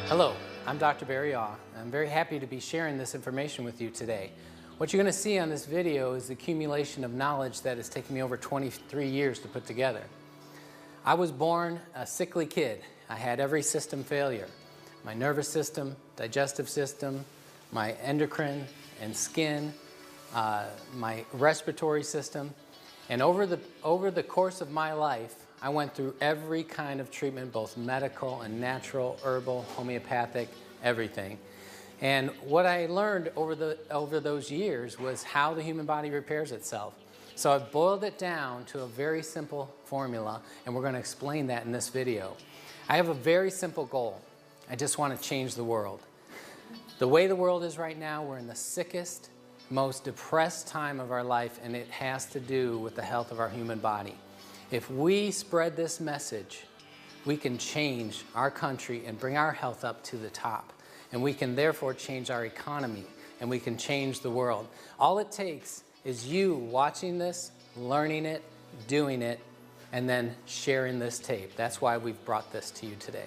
Hello, I'm Dr. Barry Aw. I'm very happy to be sharing this information with you today. What you're going to see on this video is the accumulation of knowledge that has taken me over 23 years to put together. I was born a sickly kid. I had every system failure. My nervous system, digestive system, my endocrine and skin, my respiratory system. And over the course of my life, I went through every kind of treatment, both medical and natural, herbal, homeopathic, everything. And what I learned over those years was how the human body repairs itself. So I've boiled it down to a very simple formula, and we're going to explain that in this video. I have a very simple goal. I just want to change the world. The way the world is right now, we're in the sickest, most depressed time of our life, and it has to do with the health of our human body. If we spread this message, we can change our country and bring our health up to the top. And we can therefore change our economy, and we can change the world. All it takes is you watching this, learning it, doing it, and then sharing this tape. That's why we've brought this to you today.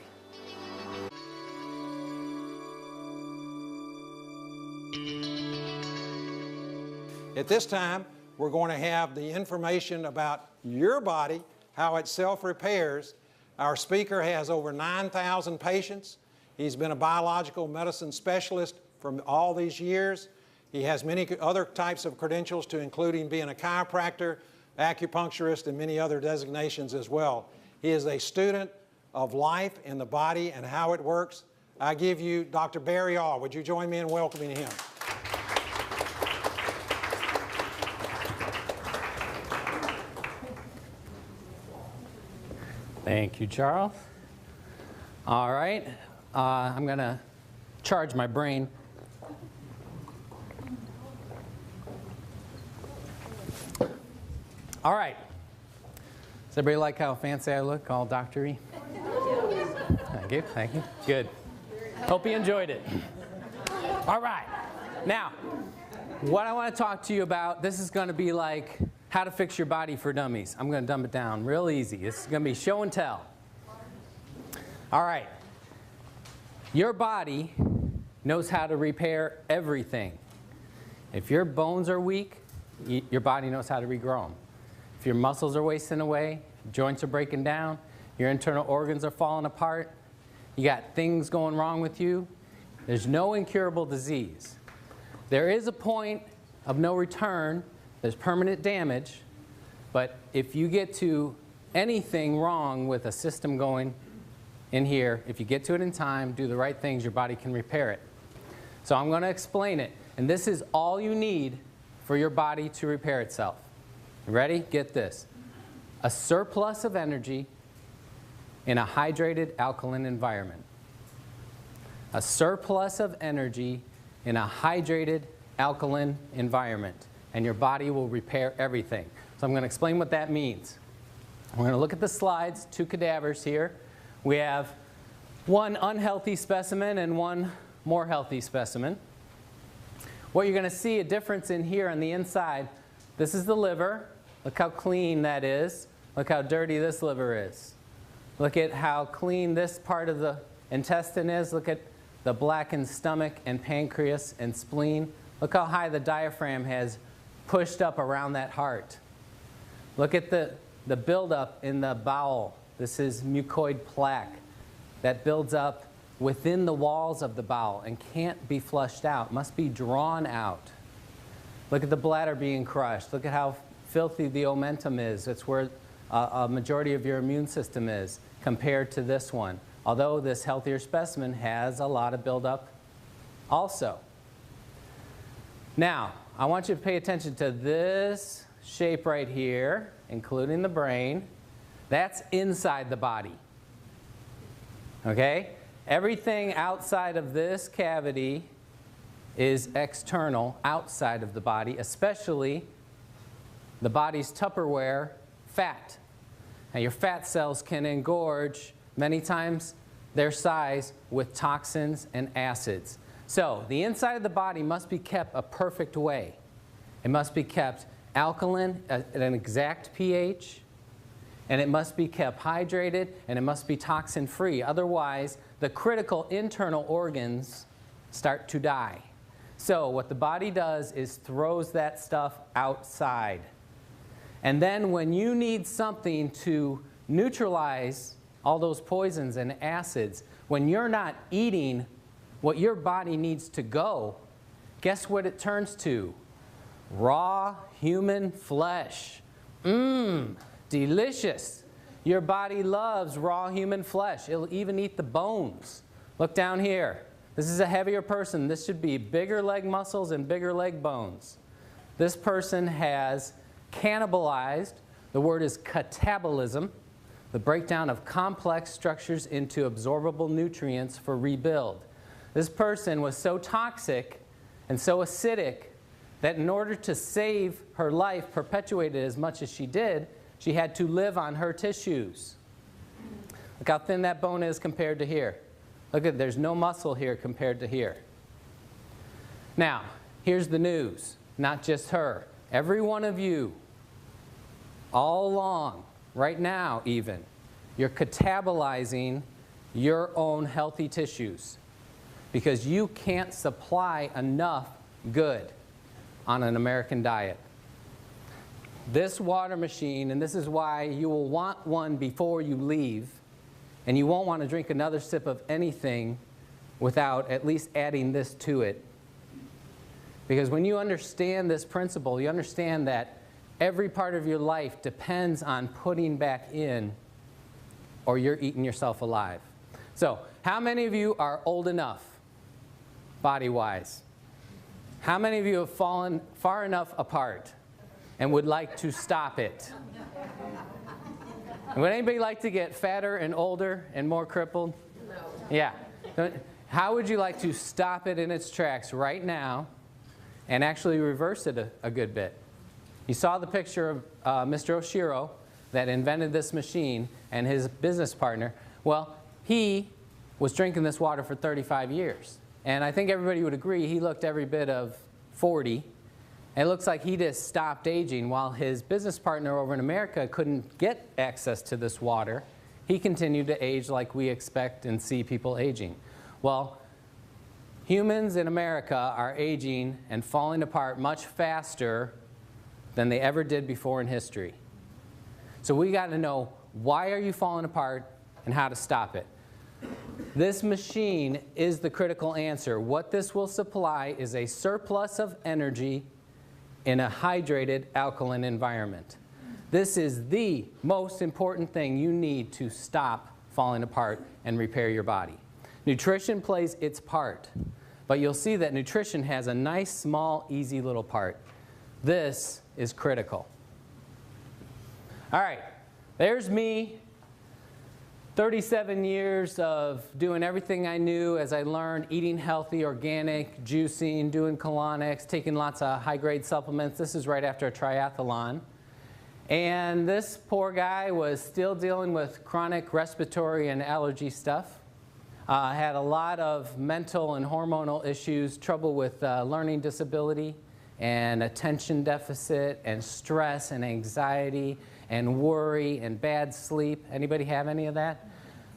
At this time, we're going to have the information about your body, how it self-repairs. Our speaker has over 9,000 patients. He's been a biological medicine specialist for all these years. He has many other types of credentials, to including being a chiropractor, acupuncturist, and many other designations as well. He is a student of life and the body and how it works. I give you Dr. Barry Aw. Would you join me in welcoming him? Thank you, Charles. All right, I'm going to charge my brain. All right. Does everybody like how fancy I look, all doctor-y? Thank you, thank you. Good. Hope you enjoyed it. All right. Now, what I want to talk to you about, this is going to be like how to fix your body for dummies. I'm going to dumb it down real easy. This is going to be show and tell. All right. Your body knows how to repair everything. If your bones are weak, your body knows how to regrow them. If your muscles are wasting away, joints are breaking down, your internal organs are falling apart, you got things going wrong with you, there's no incurable disease. There is a point of no return. There's permanent damage, but if you get to anything wrong with a system going in here, if you get to it in time, do the right things, your body can repair it. So I'm going to explain it, and this is all you need for your body to repair itself. Ready? Get this. A surplus of energy in a hydrated alkaline environment. A surplus of energy in a hydrated alkaline environment. And your body will repair everything. So I'm going to explain what that means. We're going to look at the slides, two cadavers here. We have one unhealthy specimen and one more healthy specimen. What you're going to see a difference in here on the inside, this is the liver. Look how clean that is. Look how dirty this liver is. Look at how clean this part of the intestine is. Look at the blackened stomach and pancreas and spleen. Look how high the diaphragm has pushed up around that heart. Look at the buildup in the bowel. This is mucoid plaque that builds up within the walls of the bowel and can't be flushed out, must be drawn out. Look at the bladder being crushed. Look at how filthy the omentum is. That's where a majority of your immune system is compared to this one. Although this healthier specimen has a lot of buildup also. Now, I want you to pay attention to this shape right here, including the brain. That's inside the body. Okay? Everything outside of this cavity is external, outside of the body, especially the body's Tupperware, fat. Now, your fat cells can engorge many times their size with toxins and acids. So the inside of the body must be kept a perfect way. It must be kept alkaline at an exact pH, and it must be kept hydrated, and it must be toxin-free. Otherwise, the critical internal organs start to die. So what the body does is throws that stuff outside. And then when you need something to neutralize all those poisons and acids, when you're not eating what your body needs to go, guess what it turns to? Raw human flesh. Mmm, delicious. Your body loves raw human flesh. It'll even eat the bones. Look down here. This is a heavier person. This should be bigger leg muscles and bigger leg bones. This person has cannibalized. The word is catabolism, the breakdown of complex structures into absorbable nutrients for rebuild. This person was so toxic and so acidic that in order to save her life, perpetuated as much as she did, she had to live on her tissues. Look how thin that bone is compared to here. Look at, there's no muscle here compared to here. Now, here's the news. Not just her. Every one of you, all along, right now even, you're catabolizing your own healthy tissues because you can't supply enough good on an American diet. This water machine, and this is why you will want one before you leave, and you won't want to drink another sip of anything without at least adding this to it. Because when you understand this principle, you understand that every part of your life depends on putting back in, or you're eating yourself alive. So, how many of you are old enough, body-wise? How many of you have fallen far enough apart and would like to stop it? Would anybody like to get fatter and older and more crippled? No. Yeah. How would you like to stop it in its tracks right now and actually reverse it a good bit? You saw the picture of Mr. Oshiro that invented this machine and his business partner. Well, he was drinking this water for 35 years. And I think everybody would agree he looked every bit of 40. And it looks like he just stopped aging while his business partner over in America couldn't get access to this water. He continued to age like we expect and see people aging. Well, humans in America are aging and falling apart much faster than they ever did before in history. So we got to know, why are you falling apart and how to stop it? This machine is the critical answer. What this will supply is a surplus of energy in a hydrated alkaline environment. This is the most important thing you need to stop falling apart and repair your body. Nutrition plays its part, but you'll see that nutrition has a nice, small, easy little part. This is critical. All right, there's me. 37 years of doing everything I knew as I learned, eating healthy, organic, juicing, doing colonics, taking lots of high-grade supplements. This is right after a triathlon. And this poor guy was still dealing with chronic respiratory and allergy stuff. Had a lot of mental and hormonal issues, trouble with learning disability and attention deficit and stress and anxiety and worry and bad sleep. Anybody have any of that?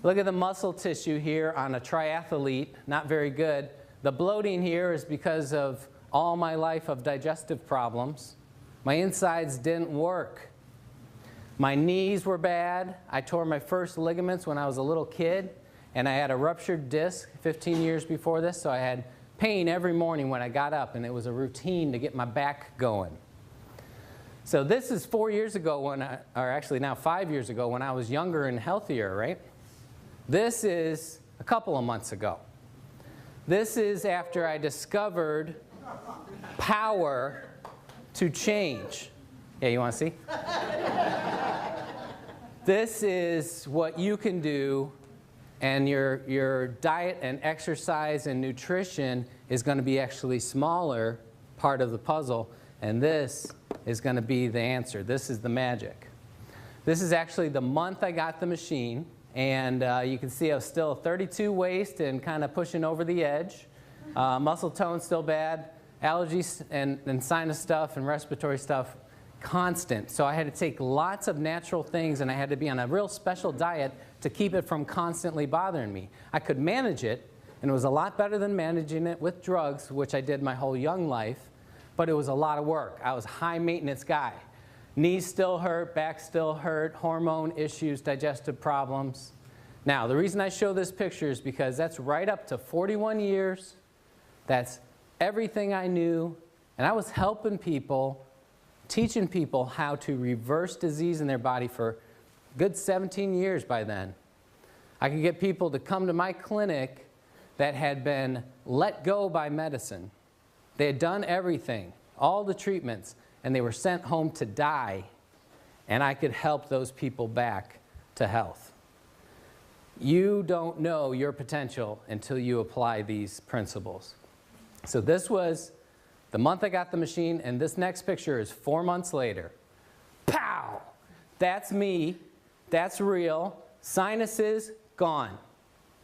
Look at the muscle tissue here on a triathlete, not very good. The bloating here is because of all my life of digestive problems. My insides didn't work. My knees were bad. I tore my first ligaments when I was a little kid, and I had a ruptured disc 15 years before this, so I had pain every morning when I got up, and it was a routine to get my back going. So this is 4 years ago when or actually now 5 years ago when I was younger and healthier, right? This is a couple of months ago. This is after I discovered power to change. Yeah, you want to see? This is what you can do, and your diet and exercise and nutrition is going to be actually smaller part of the puzzle, and this is going to be the answer. This is the magic. This is actually the month I got the machine, and you can see I was still a 32 waist and kind of pushing over the edge. Muscle tone still bad. Allergies and sinus stuff and respiratory stuff constant. So I had to take lots of natural things, and I had to be on a real special diet to keep it from constantly bothering me. I could manage it, and it was a lot better than managing it with drugs, which I did my whole young life, but it was a lot of work. I was a high maintenance guy. Knees still hurt, back still hurt, hormone issues, digestive problems. Now, the reason I show this picture is because that's right up to 41 years. That's everything I knew, and I was helping people, teaching people how to reverse disease in their body for a good 17 years by then. I could get people to come to my clinic that had been let go by medicine. They had done everything, all the treatments, and they were sent home to die, and I could help those people back to health. You don't know your potential until you apply these principles. So this was the month I got the machine, and this next picture is 4 months later. Pow! That's me. That's real. Sinuses, gone.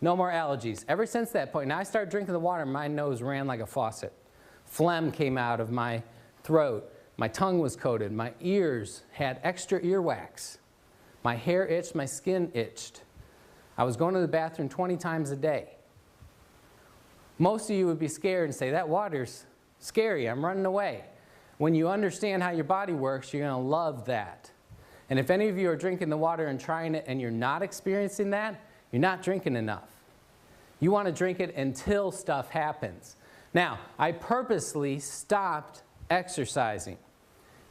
No more allergies. Ever since that point, now I started drinking the water, my nose ran like a faucet. Phlegm came out of my throat. My tongue was coated. My ears had extra earwax. My hair itched. My skin itched. I was going to the bathroom 20 times a day. Most of you would be scared and say, that water's scary. I'm running away. When you understand how your body works, you're going to love that. And if any of you are drinking the water and trying it and you're not experiencing that, you're not drinking enough. You want to drink it until stuff happens. Now, I purposely stopped exercising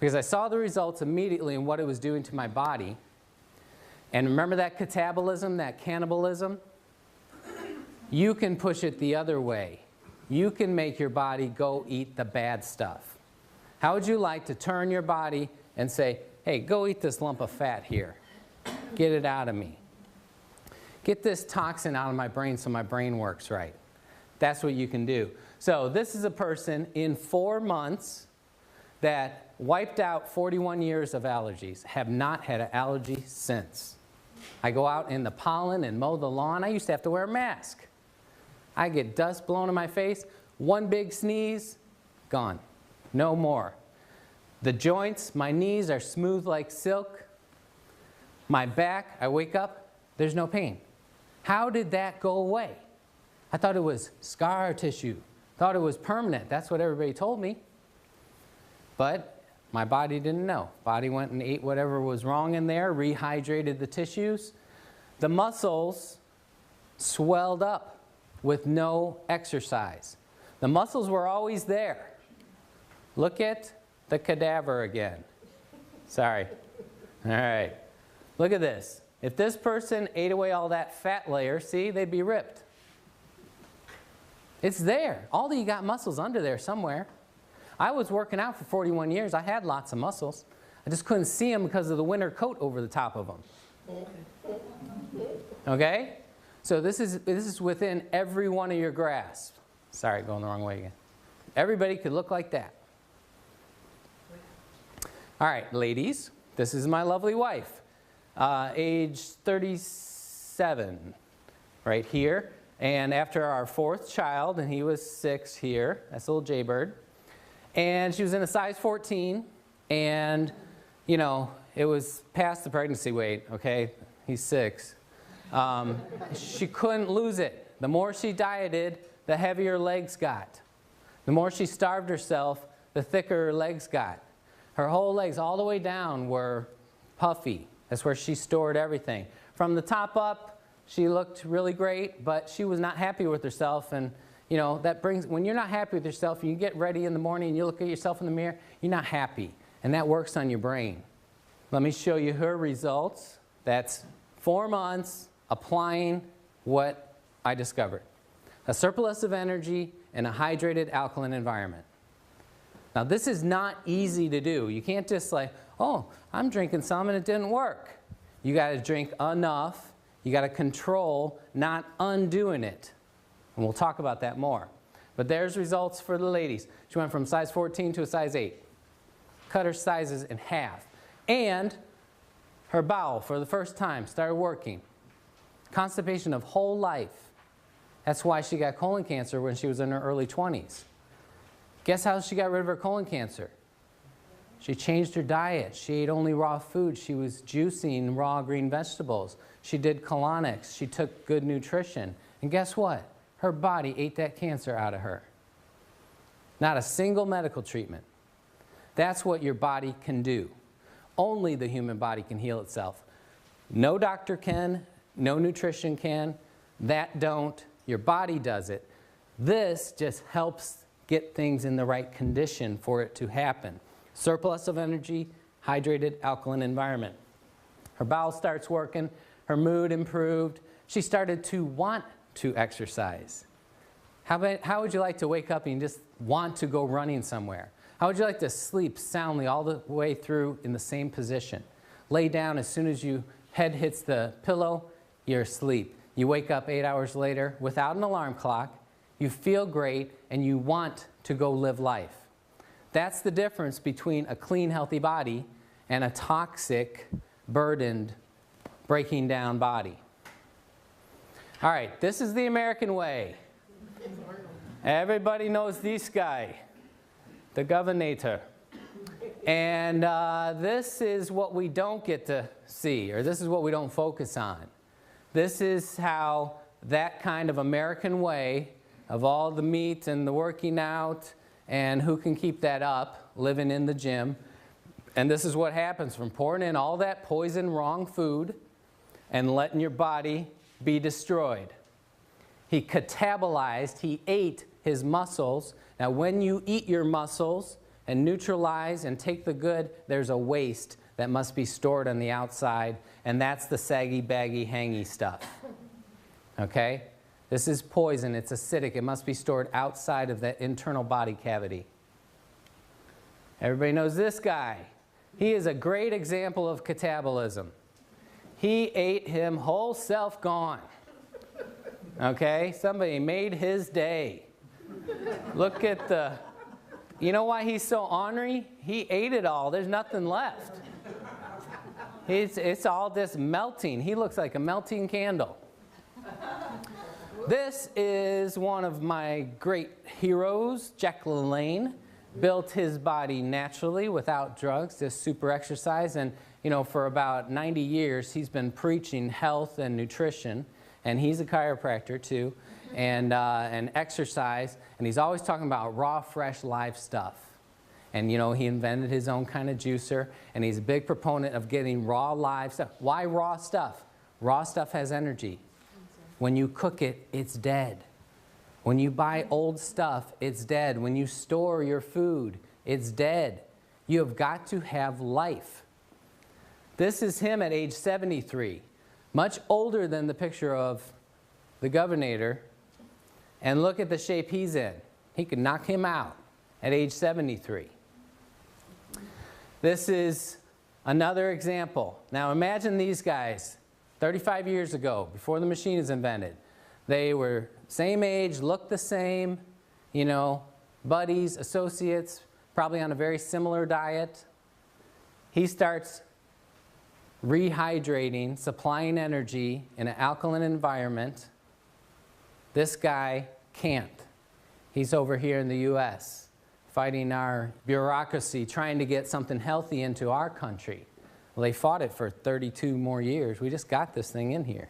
because I saw the results immediately in what it was doing to my body. And remember that catabolism, that cannibalism? You can push it the other way. You can make your body go eat the bad stuff. How would you like to turn your body and say, hey, go eat this lump of fat here. Get it out of me. Get this toxin out of my brain so my brain works right. That's what you can do. So this is a person in 4 months that wiped out 41 years of allergies, have not had an allergy since. I go out in the pollen and mow the lawn. I used to have to wear a mask. I get dust blown in my face. One big sneeze, gone. No more. The joints, my knees are smooth like silk. My back, I wake up, there's no pain. How did that go away? I thought it was scar tissue. Thought it was permanent. That's what everybody told me. But my body didn't know. Body went and ate whatever was wrong in there, rehydrated the tissues. The muscles swelled up with no exercise. The muscles were always there. Look at the cadaver again. Sorry. All right. Look at this. If this person ate away all that fat layer, see, they'd be ripped. It's there. All of you got muscles under there somewhere. I was working out for 41 years. I had lots of muscles. I just couldn't see them because of the winter coat over the top of them. Okay? So this is within every one of your grasp. Sorry, going the wrong way again. Everybody could look like that. All right, ladies, this is my lovely wife. Age 37, right here. And after our 4th child, and he was 6 here, that's little Jaybird. And she was in a size 14, and, you know, it was past the pregnancy weight, okay? He's 6. She couldn't lose it. The more she dieted, the heavier her legs got. The more she starved herself, the thicker her legs got. Her whole legs, all the way down, were puffy. That's where she stored everything. From the top up, she looked really great, but she was not happy with herself. And, you know, that brings, when you're not happy with yourself, you get ready in the morning and you look at yourself in the mirror, you're not happy. And that works on your brain. Let me show you her results. That's 4 months applying what I discovered. A surplus of energy in a hydrated alkaline environment. Now, this is not easy to do. You can't just like, oh, I'm drinking some and it didn't work. You got to drink enough. You got to control, not undoing it. And we'll talk about that more. But there's results for the ladies. She went from size 14 to a size 8. Cut her sizes in half. And her bowel, for the first time, started working. Constipation of whole life. That's why she got colon cancer when she was in her early 20s. Guess how she got rid of her colon cancer? She changed her diet. She ate only raw food. She was juicing raw green vegetables. She did colonics. She took good nutrition. And guess what? Her body ate that cancer out of her. Not a single medical treatment. That's what your body can do. Only the human body can heal itself. No doctor can, no nutrition can, that don't, your body does it. This just helps get things in the right condition for it to happen. Surplus of energy, hydrated, alkaline environment. Her bowel starts working, her mood improved, she started to want to exercise. How would you like to wake up and just want to go running somewhere? How would you like to sleep soundly all the way through in the same position? Lay down as soon as your head hits the pillow, you're asleep. You wake up 8 hours later without an alarm clock, you feel great, and you want to go live life. That's the difference between a clean, healthy body and a toxic, burdened, breaking down body. All right, this is the American way. Everybody knows this guy, the governor. And this is what we don't get to see, or this is what we don't focus on. This is how that kind of American way of all the meat and the working out and who can keep that up, living in the gym. And this is what happens from pouring in all that poison, wrong food and letting your body be destroyed. He catabolized, he ate his muscles. Now when you eat your muscles and neutralize and take the good, there's a waste that must be stored on the outside, and that's the saggy, baggy, hangy stuff. Okay? This is poison, it's acidic, it must be stored outside of that internal body cavity. Everybody knows this guy. He is a great example of catabolism. He ate him whole self gone. Okay? Somebody made his day. Look at the... You know why he's so ornery? He ate it all. There's nothing left. It's all just melting. He looks like a melting candle. This is one of my great heroes, Jack LaLanne. Built his body naturally without drugs, just super exercise. And you know, for about 90 years, he's been preaching health and nutrition. And he's a chiropractor too, and exercise. And he's always talking about raw, fresh, live stuff. And you know, he invented his own kind of juicer. And he's a big proponent of getting raw, live stuff. Why raw stuff? Raw stuff has energy. When you cook it, it's dead. When you buy old stuff, it's dead. When you store your food, it's dead. You have got to have life. This is him at age 73. Much older than the picture of the governor. And look at the shape he's in. He could knock him out at age 73. This is another example. Now imagine these guys 35 years ago, before the machine is invented. They were same age, looked the same, you know, buddies, associates, probably on a very similar diet. He starts rehydrating, supplying energy in an alkaline environment. This guy can't. He's over here in the US fighting our bureaucracy, trying to get something healthy into our country. Well, they fought it for 32 more years. We just got this thing in here.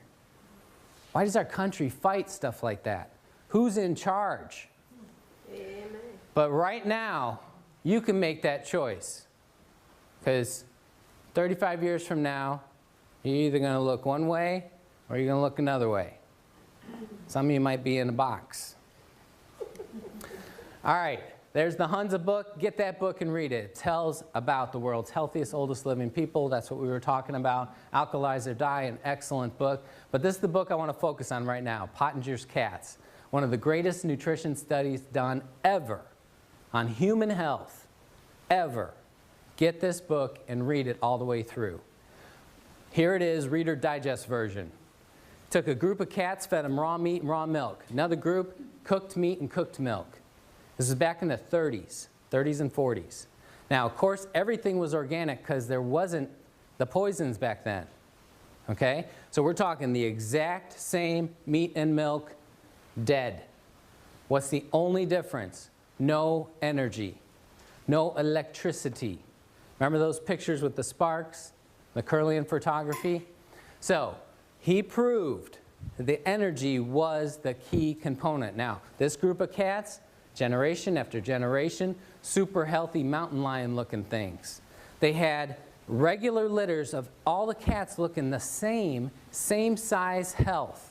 Why does our country fight stuff like that? Who's in charge? Amen. But right now, you can make that choice. Because 35 years from now, you're either going to look one way or you're going to look another way. Some of you might be in a box. All right, there's the Hunza book. Get that book and read it. It tells about the world's healthiest, oldest living people. That's what we were talking about. Alkalize or Die, an excellent book. But this is the book I want to focus on right now, Pottinger's Cats. One of the greatest nutrition studies done ever on human health, ever. Get this book and read it all the way through. Here it is, Reader Digest version. Took a group of cats, fed them raw meat and raw milk. Another group, cooked meat and cooked milk. This is back in the 30s and 40s. Now, of course, everything was organic because there wasn't the poisons back then. Okay? So we're talking the exact same meat and milk, dead. What's the only difference? No energy, no electricity, Remember those pictures with the sparks, the Curlian photography? So he proved that the energy was the key component. Now, this group of cats, generation after generation, super healthy mountain lion looking things. They had regular litters of all the cats looking the same size health,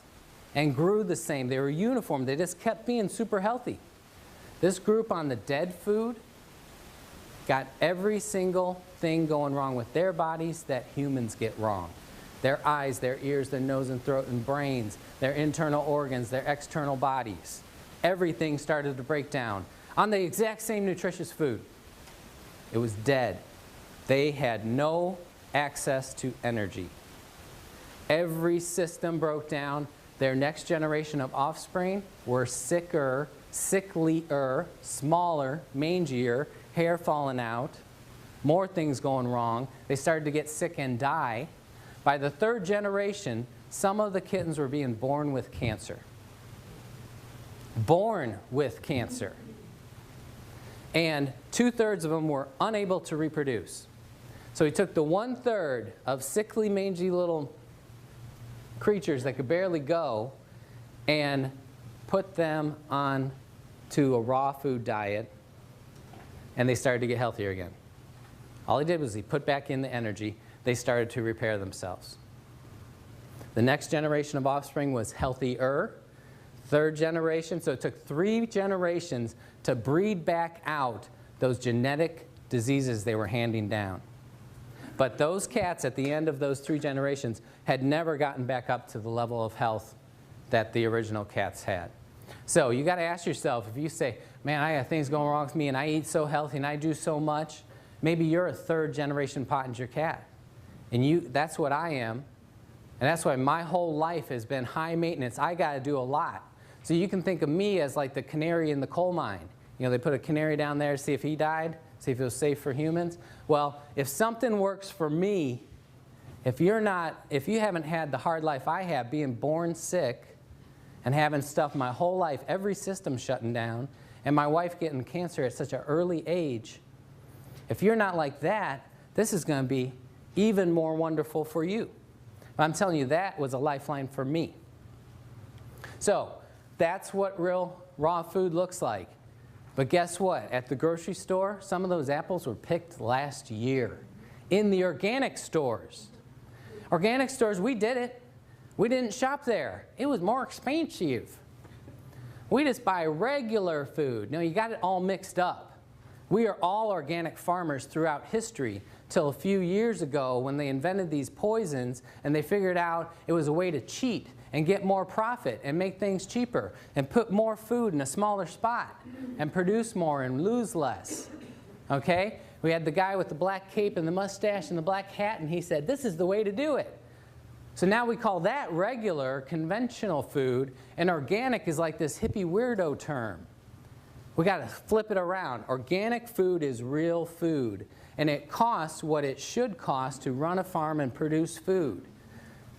and grew the same. They were uniform. They just kept being super healthy. This group on the dead food got every single thing going wrong with their bodies that humans get wrong. Their eyes, their ears, their nose and throat and brains, their internal organs, their external bodies. Everything started to break down on the exact same nutritious food. It was dead. They had no access to energy. Every system broke down. Their next generation of offspring were sicker, sicklier, smaller, mangier, hair falling out, more things going wrong. They started to get sick and die. By the third generation, some of the kittens were being born with cancer. Born with cancer. And 2/3 of them were unable to reproduce. So he took the 1/3 of sickly, mangy little creatures that could barely go and put them on to a raw food diet, and they started to get healthier again. All he did was he put back in the energy. They started to repair themselves. The next generation of offspring was healthier. Third generation, so it took 3 generations to breed back out those genetic diseases they were handing down. But those cats at the end of those 3 generations had never gotten back up to the level of health that the original cats had. So you got to ask yourself, if you say, man, I got things going wrong with me and I eat so healthy and I do so much, maybe you're a 3rd generation Pottinger cat. And that's what I am. And that's why my whole life has been high maintenance. I got to do a lot. So you can think of me as like the canary in the coal mine. You know, they put a canary down there to see if he died, see if it was safe for humans. Well, if something works for me, if you haven't had the hard life I have, being born sick and having stuff my whole life, every system shutting down, and my wife getting cancer at such an early age, if you're not like that, this is going to be even more wonderful for you. But I'm telling you, that was a lifeline for me. So that's what real raw food looks like. But guess what? At the grocery store, some of those apples were picked last year. In the organic stores. Organic stores, we did it. We didn't shop there. It was more expensive. We just buy regular food. Now, you got it all mixed up. We are all organic farmers throughout history till a few years ago when they invented these poisons and they figured out it was a way to cheat and get more profit and make things cheaper and put more food in a smaller spot and produce more and lose less. Okay? We had the guy with the black cape and the mustache and the black hat, and he said, this is the way to do it. So now we call that regular, conventional food, and organic is like this hippie weirdo term. We got to flip it around. Organic food is real food, and it costs what it should cost to run a farm and produce food.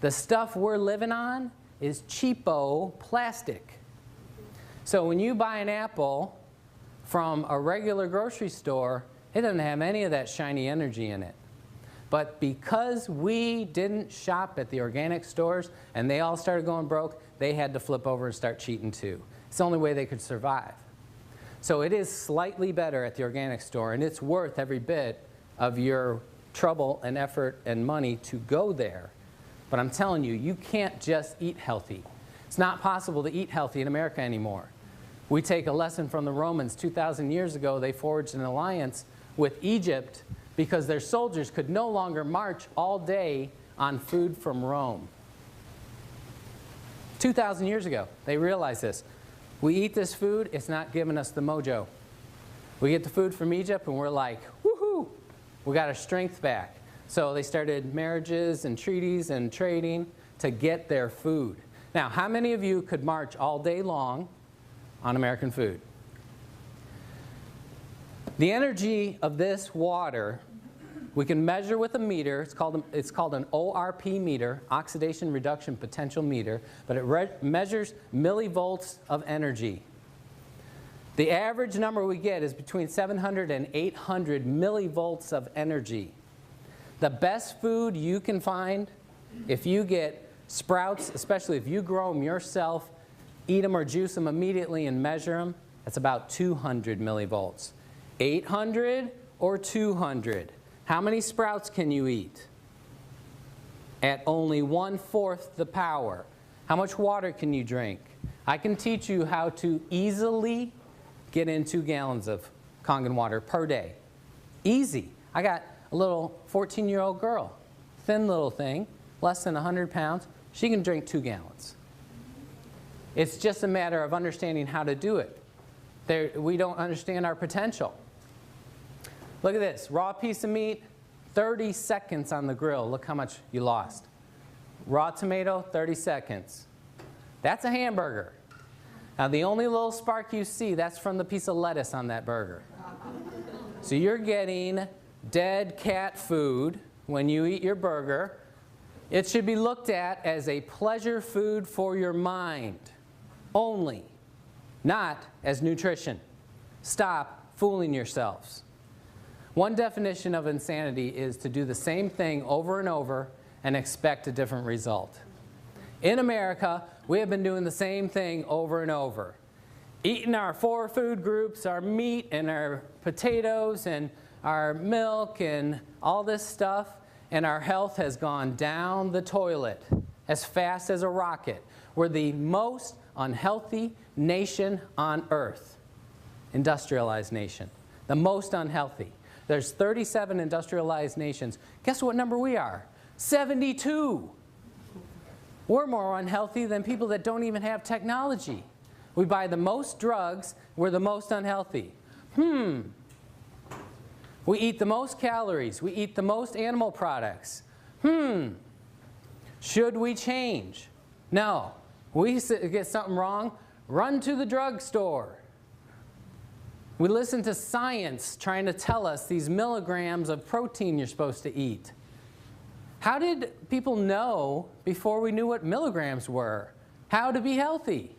The stuff we're living on is cheapo plastic. So when you buy an apple from a regular grocery store, it doesn't have any of that shiny energy in it. But because we didn't shop at the organic stores and they all started going broke, they had to flip over and start cheating too. It's the only way they could survive. So it is slightly better at the organic store, and it's worth every bit of your trouble and effort and money to go there. But I'm telling you, you can't just eat healthy. It's not possible to eat healthy in America anymore. We take a lesson from the Romans. 2,000 years ago, they forged an alliance with Egypt because their soldiers could no longer march all day on food from Rome. 2,000 years ago, they realized this. We eat this food, it's not giving us the mojo. We get the food from Egypt and we're like, woohoo, we got our strength back. So they started marriages and treaties and trading to get their food. Now, how many of you could march all day long on American food? The energy of this water, we can measure with a meter. It's called an ORP meter, oxidation reduction potential meter, but it measures millivolts of energy. The average number we get is between 700 and 800 millivolts of energy. The best food you can find, if you get sprouts, especially if you grow them yourself, eat them or juice them immediately and measure them, that's about 200 millivolts. 800 or 200. How many sprouts can you eat? At only 1/4 the power. How much water can you drink? I can teach you how to easily get in 2 gallons of Kangen water per day. Easy. I got a little 14-year-old girl, thin little thing, less than 100 pounds. She can drink 2 gallons. It's just a matter of understanding how to do it. We don't understand our potential. Look at this. Raw piece of meat, 30 seconds on the grill. Look how much you lost. Raw tomato, 30 seconds. That's a hamburger. Now, the only little spark you see, that's from the piece of lettuce on that burger. So you're getting dead cat food when you eat your burger. It should be looked at as a pleasure food for your mind only, not as nutrition. Stop fooling yourselves. One definition of insanity is to do the same thing over and over and expect a different result. In America, we have been doing the same thing over and over. Eating our 4 food groups, our meat and our potatoes and our milk and all this stuff, and our health has gone down the toilet as fast as a rocket. We're the most unhealthy nation on earth. Industrialized nation. The most unhealthy. There's 37 industrialized nations. Guess what number we are? 72. We're more unhealthy than people that don't even have technology. We buy the most drugs. We're the most unhealthy. We eat the most calories. We eat the most animal products. Should we change? No. We get something wrong, run to the drugstore. We listen to science trying to tell us these milligrams of protein you're supposed to eat. How did people know before we knew what milligrams were? How to be healthy?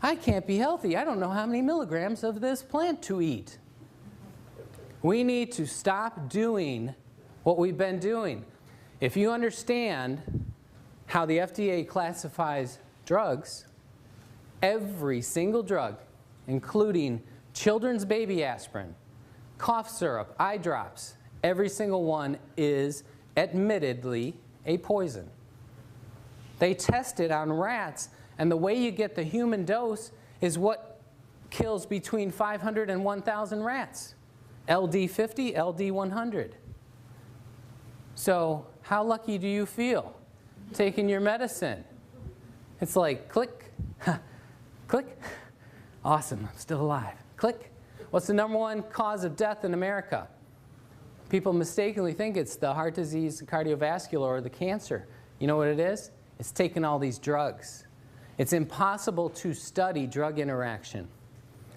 I can't be healthy. I don't know how many milligrams of this plant to eat. We need to stop doing what we've been doing. If you understand how the FDA classifies drugs, every single drug, including children's baby aspirin, cough syrup, eye drops, every single one is admittedly a poison. They test it on rats, and the way you get the human dose is what kills between 500 and 1,000 rats. LD50, LD100. So how lucky do you feel taking your medicine? It's like click, click. Awesome, I'm still alive. Click. What's the #1 cause of death in America? People mistakenly think it's the heart disease, cardiovascular, or the cancer. You know what it is? It's taking all these drugs. It's impossible to study drug interaction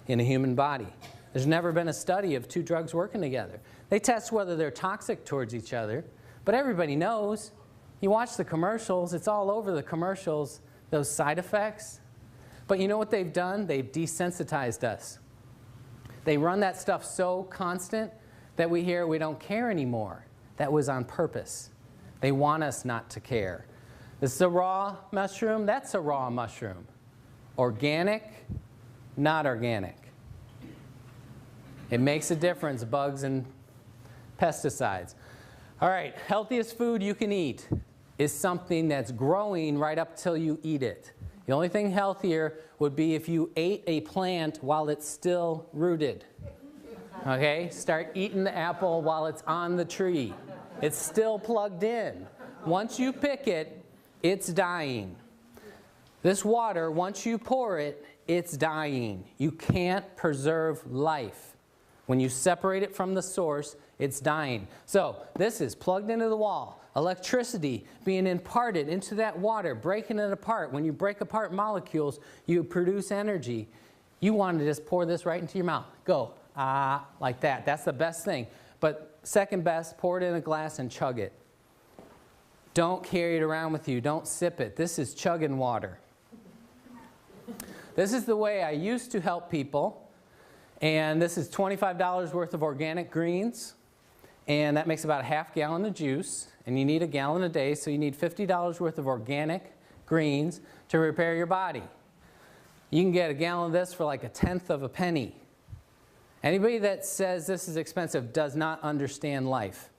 in a human body. There's never been a study of 2 drugs working together. They test whether they're toxic towards each other, but everybody knows. You watch the commercials, it's all over the commercials, those side effects. But you know what they've done? They've desensitized us. They run that stuff so constant that we hear we don't care anymore. That was on purpose. They want us not to care. This is a raw mushroom. That's a raw mushroom. Organic, not organic. It makes a difference, bugs and pesticides. All right, healthiest food you can eat is something that's growing right up till you eat it. The only thing healthier would be if you ate a plant while it's still rooted. Okay? Start eating the apple while it's on the tree. It's still plugged in. Once you pick it, it's dying. This water, once you pour it, it's dying. You can't preserve life. When you separate it from the source, it's dying. So this is plugged into the wall. Electricity being imparted into that water, breaking it apart. When you break apart molecules, you produce energy. You want to just pour this right into your mouth. Go, like that. That's the best thing. But second best, pour it in a glass and chug it. Don't carry it around with you. Don't sip it. This is chugging water. This is the way I used to help people. And this is $25 worth of organic greens. And that makes about a half gallon of juice. And you need a gallon a day, so you need $50 worth of organic greens to repair your body. You can get a gallon of this for like a tenth of a penny. Anybody that says this is expensive does not understand life.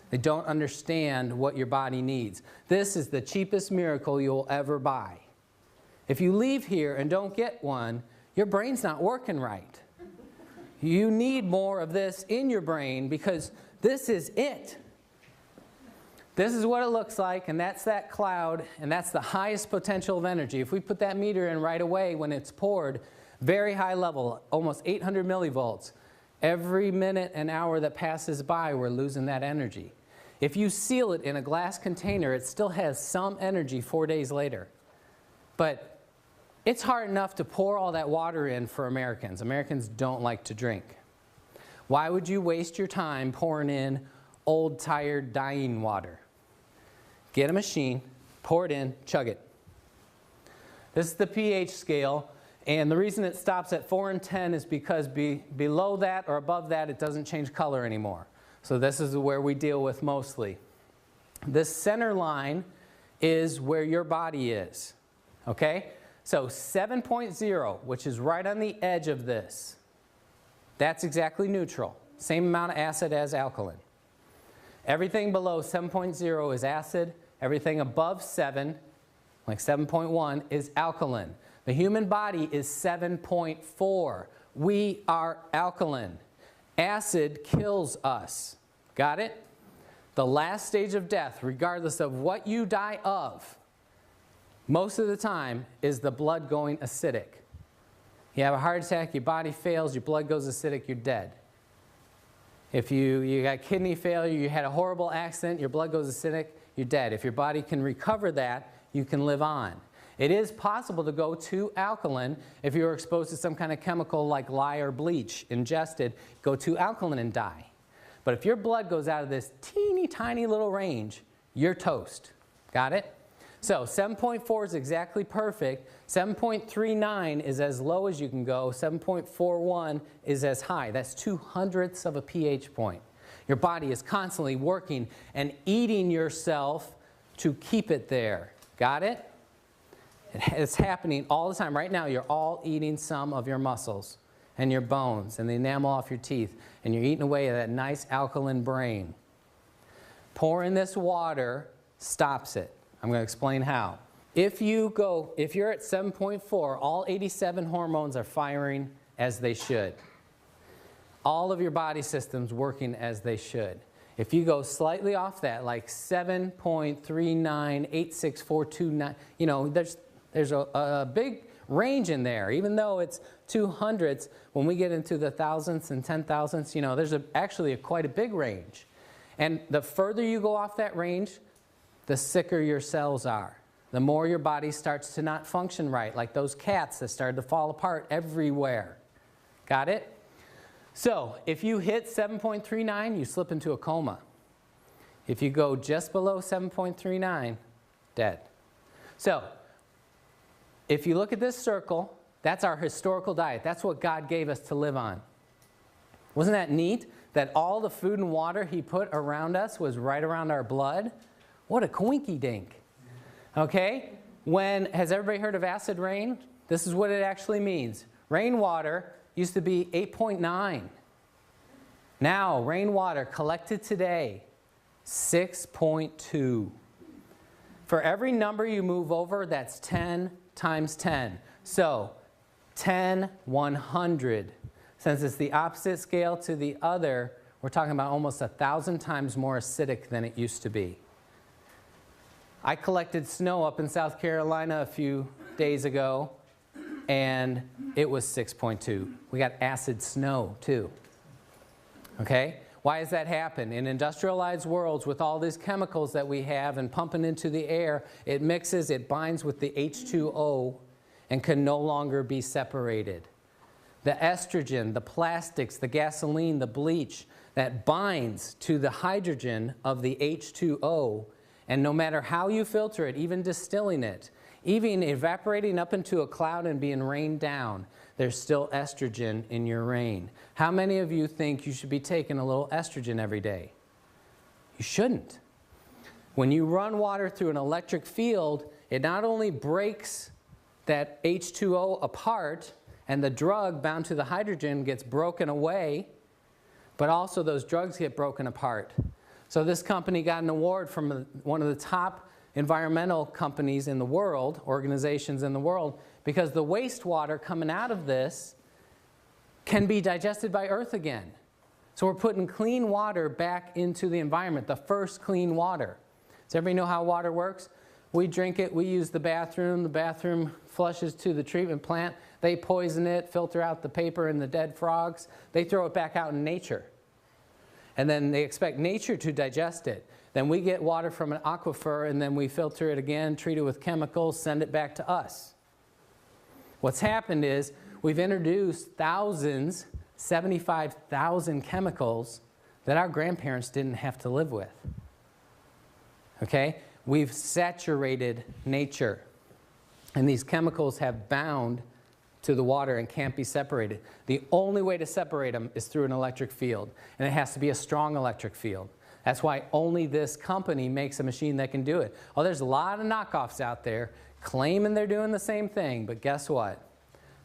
They don't understand what your body needs. This is the cheapest miracle you'll ever buy. If you leave here and don't get one, your brain's not working right. You need more of this in your brain because this is it. This is what it looks like, and that's that cloud, and that's the highest potential of energy. If we put that meter in right away when it's poured, very high level, almost 800 millivolts. Every minute and hour that passes by, we're losing that energy. If you seal it in a glass container, it still has some energy 4 days later. But it's hard enough to pour all that water in for Americans. Americans don't like to drink. Why would you waste your time pouring in old, tired, dying water? Get a machine, pour it in, chug it. This is the pH scale, and the reason it stops at 4 and 10 is because below that or above that, it doesn't change color anymore. So this is where we deal with mostly. This center line is where your body is, okay? So 7.0, which is right on the edge of this, that's exactly neutral. Same amount of acid as alkaline. Everything below 7.0 is acid. Everything above 7, like 7.1, is alkaline. The human body is 7.4. We are alkaline. Acid kills us. Got it? The last stage of death, regardless of what you die of, most of the time is the blood going acidic. You have a heart attack, your body fails, your blood goes acidic, you're dead. If you got kidney failure, you had a horrible accident, your blood goes acidic, you're dead. If your body can recover that, you can live on. It is possible to go to alkaline if you're exposed to some kind of chemical like lye or bleach ingested, go to alkaline and die. But if your blood goes out of this teeny tiny little range, you're toast. Got it? So 7.4 is exactly perfect. 7.39 is as low as you can go. 7.41 is as high. That's 2/100ths of a pH point. Your body is constantly working and eating yourself to keep it there. Got it? It's happening all the time. Right now, you're all eating some of your muscles and your bones and the enamel off your teeth, and you're eating away at that nice alkaline brain. Pouring this water stops it. I'm going to explain how. If you're at 7.4, all 87 hormones are firing as they should. All of your body systems working as they should. If you go slightly off that, like 7.39, 86429, you know, there's a big range in there. Even though it's 2/100ths, when we get into the thousandths and 10,000ths, you know, there's actually quite a big range. And the further you go off that range, the sicker your cells are. The more your body starts to not function right, like those cats that started to fall apart everywhere. Got it? So if you hit 7.39, you slip into a coma. If you go just below 7.39, dead. So if you look at this circle, that's our historical diet. That's what God gave us to live on. Wasn't that neat? That all the food and water He put around us was right around our blood? What a coinky dink. Okay? Has everybody heard of acid rain? This is what it actually means. Rainwater used to be 8.9. Now, rainwater collected today, 6.2. For every number you move over, that's 10 times 10. So, 10, 100. Since it's the opposite scale to the other, we're talking about almost 1,000 times more acidic than it used to be. I collected snow up in South Carolina a few days ago, and it was 6.2. We got acid snow, too. Okay? Why does that happen? In industrialized worlds, with all these chemicals that we have and pumping into the air, it mixes, it binds with the H2O, and can no longer be separated. The estrogen, the plastics, the gasoline, the bleach, that binds to the hydrogen of the H2O And no matter how you filter it, even distilling it, even evaporating up into a cloud and being rained down, there's still estrogen in your rain. How many of you think you should be taking a little estrogen every day? You shouldn't. When you run water through an electric field, it not only breaks that H2O apart and the drug bound to the hydrogen gets broken away, but also those drugs get broken apart. So this company got an award from one of the top environmental companies in the world, organizations in the world, because the wastewater coming out of this can be digested by Earth again. So we're putting clean water back into the environment, the first clean water. Does everybody know how water works? We drink it, we use the bathroom flushes to the treatment plant, they poison it, filter out the paper and the dead frogs, they throw it back out in nature. And then they expect nature to digest it. Then we get water from an aquifer and then we filter it again, treat it with chemicals, send it back to us. What's happened is we've introduced thousands, 75,000 chemicals that our grandparents didn't have to live with. Okay? We've saturated nature. And these chemicals have bound to the water and can't be separated. The only way to separate them is through an electric field. And it has to be a strong electric field. That's why only this company makes a machine that can do it. Oh, there's a lot of knockoffs out there claiming they're doing the same thing, but guess what?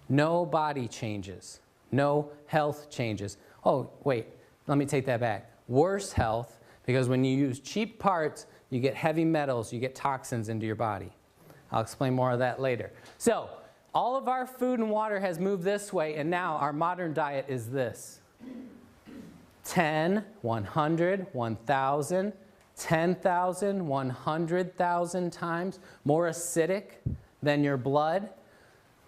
No body changes. No health changes. Oh, wait, let me take that back. Worse health, because when you use cheap parts, you get heavy metals, you get toxins into your body. I'll explain more of that later. So, all of our food and water has moved this way, and now our modern diet is this. 10, 100, 1,000, 10,000, 100,000 times more acidic than your blood.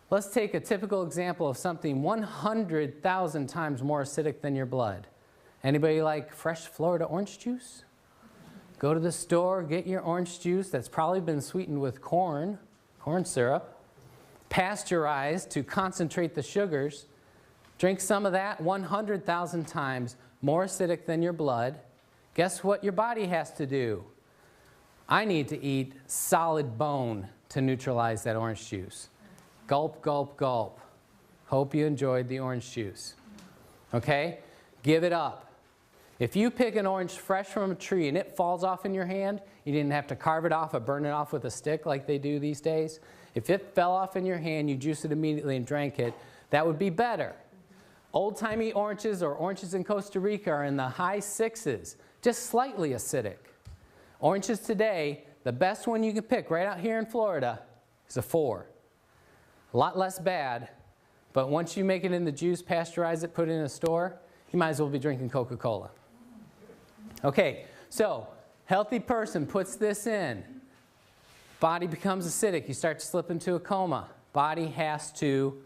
Let's take a typical example of something 100,000 times more acidic than your blood. Anybody like fresh Florida orange juice? Go to the store, get your orange juice that's probably been sweetened with corn syrup, pasteurized to concentrate the sugars. Drink some of that, 100,000 times more acidic than your blood. Guess what your body has to do? I need to eat solid bone to neutralize that orange juice. Gulp, gulp, gulp. Hope you enjoyed the orange juice. Okay? Give it up. If you pick an orange fresh from a tree and it falls off in your hand, you didn't have to carve it off or burn it off with a stick like they do these days. If it fell off in your hand, you juice it immediately and drank it, that would be better. Old-timey oranges or oranges in Costa Rica are in the high 6s, just slightly acidic. Oranges today, the best one you can pick right out here in Florida is a 4. A lot less bad, but once you make it in the juice, pasteurize it, put it in a store, you might as well be drinking Coca-Cola. Okay, so healthy person puts this in. Body becomes acidic. You start to slip into a coma. Body has to,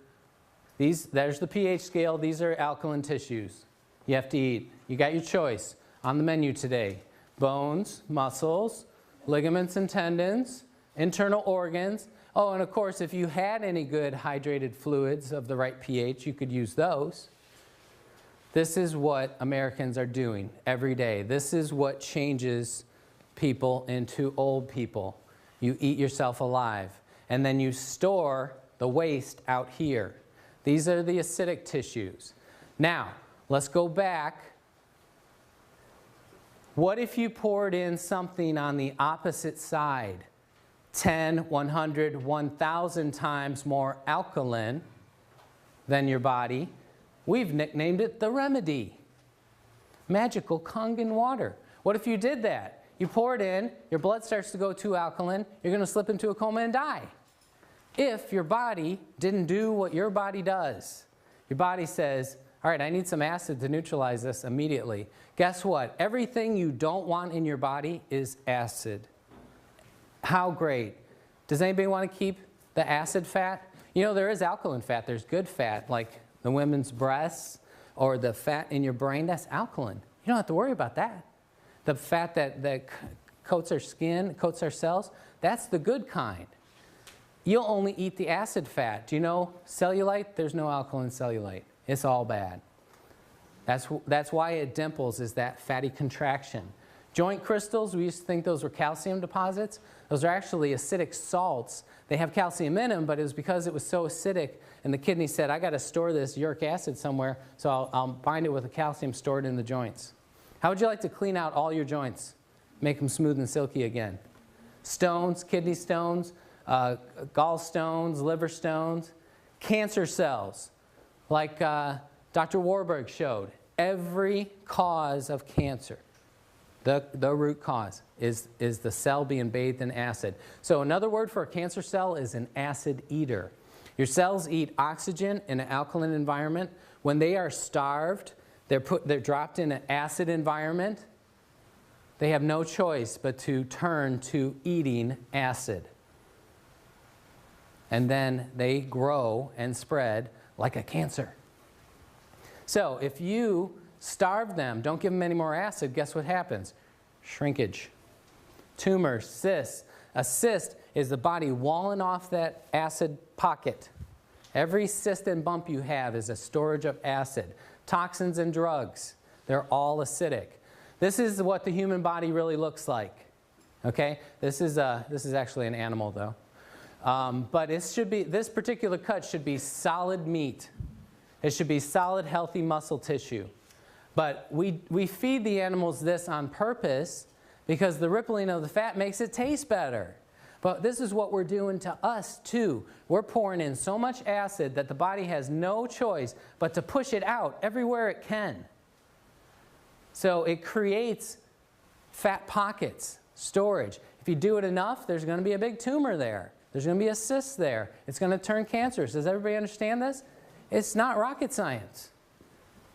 there's the pH scale. These are alkaline tissues you have to eat. You got your choice on the menu today. Bones, muscles, ligaments and tendons, internal organs. Oh, and of course, if you had any good hydrated fluids of the right pH, you could use those. This is what Americans are doing every day. This is what changes people into old people. You eat yourself alive, and then you store the waste out here. These are the acidic tissues. Now, let's go back. What if you poured in something on the opposite side? 10, 100, 1,000 times more alkaline than your body. We've nicknamed it the remedy. Magical Kangen water. What if you did that? You pour it in, your blood starts to go too alkaline, you're going to slip into a coma and die. If your body didn't do what your body does. Your body says, all right, I need some acid to neutralize this immediately. Guess what? Everything you don't want in your body is acid. How great. Does anybody want to keep the acid fat? You know, there is alkaline fat. There's good fat, like the women's breasts or the fat in your brain. That's alkaline. You don't have to worry about that. The fat that coats our skin, coats our cells, that's the good kind. You'll only eat the acid fat. Do you know cellulite? There's no alkaline cellulite. It's all bad. That's why it dimples, is that fatty contraction. Joint crystals, we used to think those were calcium deposits. Those are actually acidic salts. They have calcium in them, but it was because it was so acidic, and the kidney said, I got to store this uric acid somewhere, so I'll bind it with the calcium stored in the joints. How would you like to clean out all your joints? Make them smooth and silky again. Stones, kidney stones, gallstones, liver stones, cancer cells, like Dr. Warburg showed. Every cause of cancer, the root cause, is the cell being bathed in acid. So another word for a cancer cell is an acid eater. Your cells eat oxygen in an alkaline environment. When they are starved, they're dropped in an acid environment. They have no choice but to turn to eating acid. And then they grow and spread like a cancer. So if you starve them, don't give them any more acid, guess what happens? Shrinkage. Tumor, cysts. A cyst is the body walling off that acid pocket. Every cyst and bump you have is a storage of acid. Toxins and drugs, they're all acidic. This is what the human body really looks like. Okay? This is actually an animal, though. But this particular cut should be solid meat. It should be solid, healthy muscle tissue. But we feed the animals this on purpose because the rippling of the fat makes it taste better. But this is what we're doing to us, too. We're pouring in so much acid that the body has no choice but to push it out everywhere it can. So it creates fat pockets, storage. If you do it enough, there's going to be a big tumor there. There's going to be a cyst there. It's going to turn cancerous. Does everybody understand this? It's not rocket science.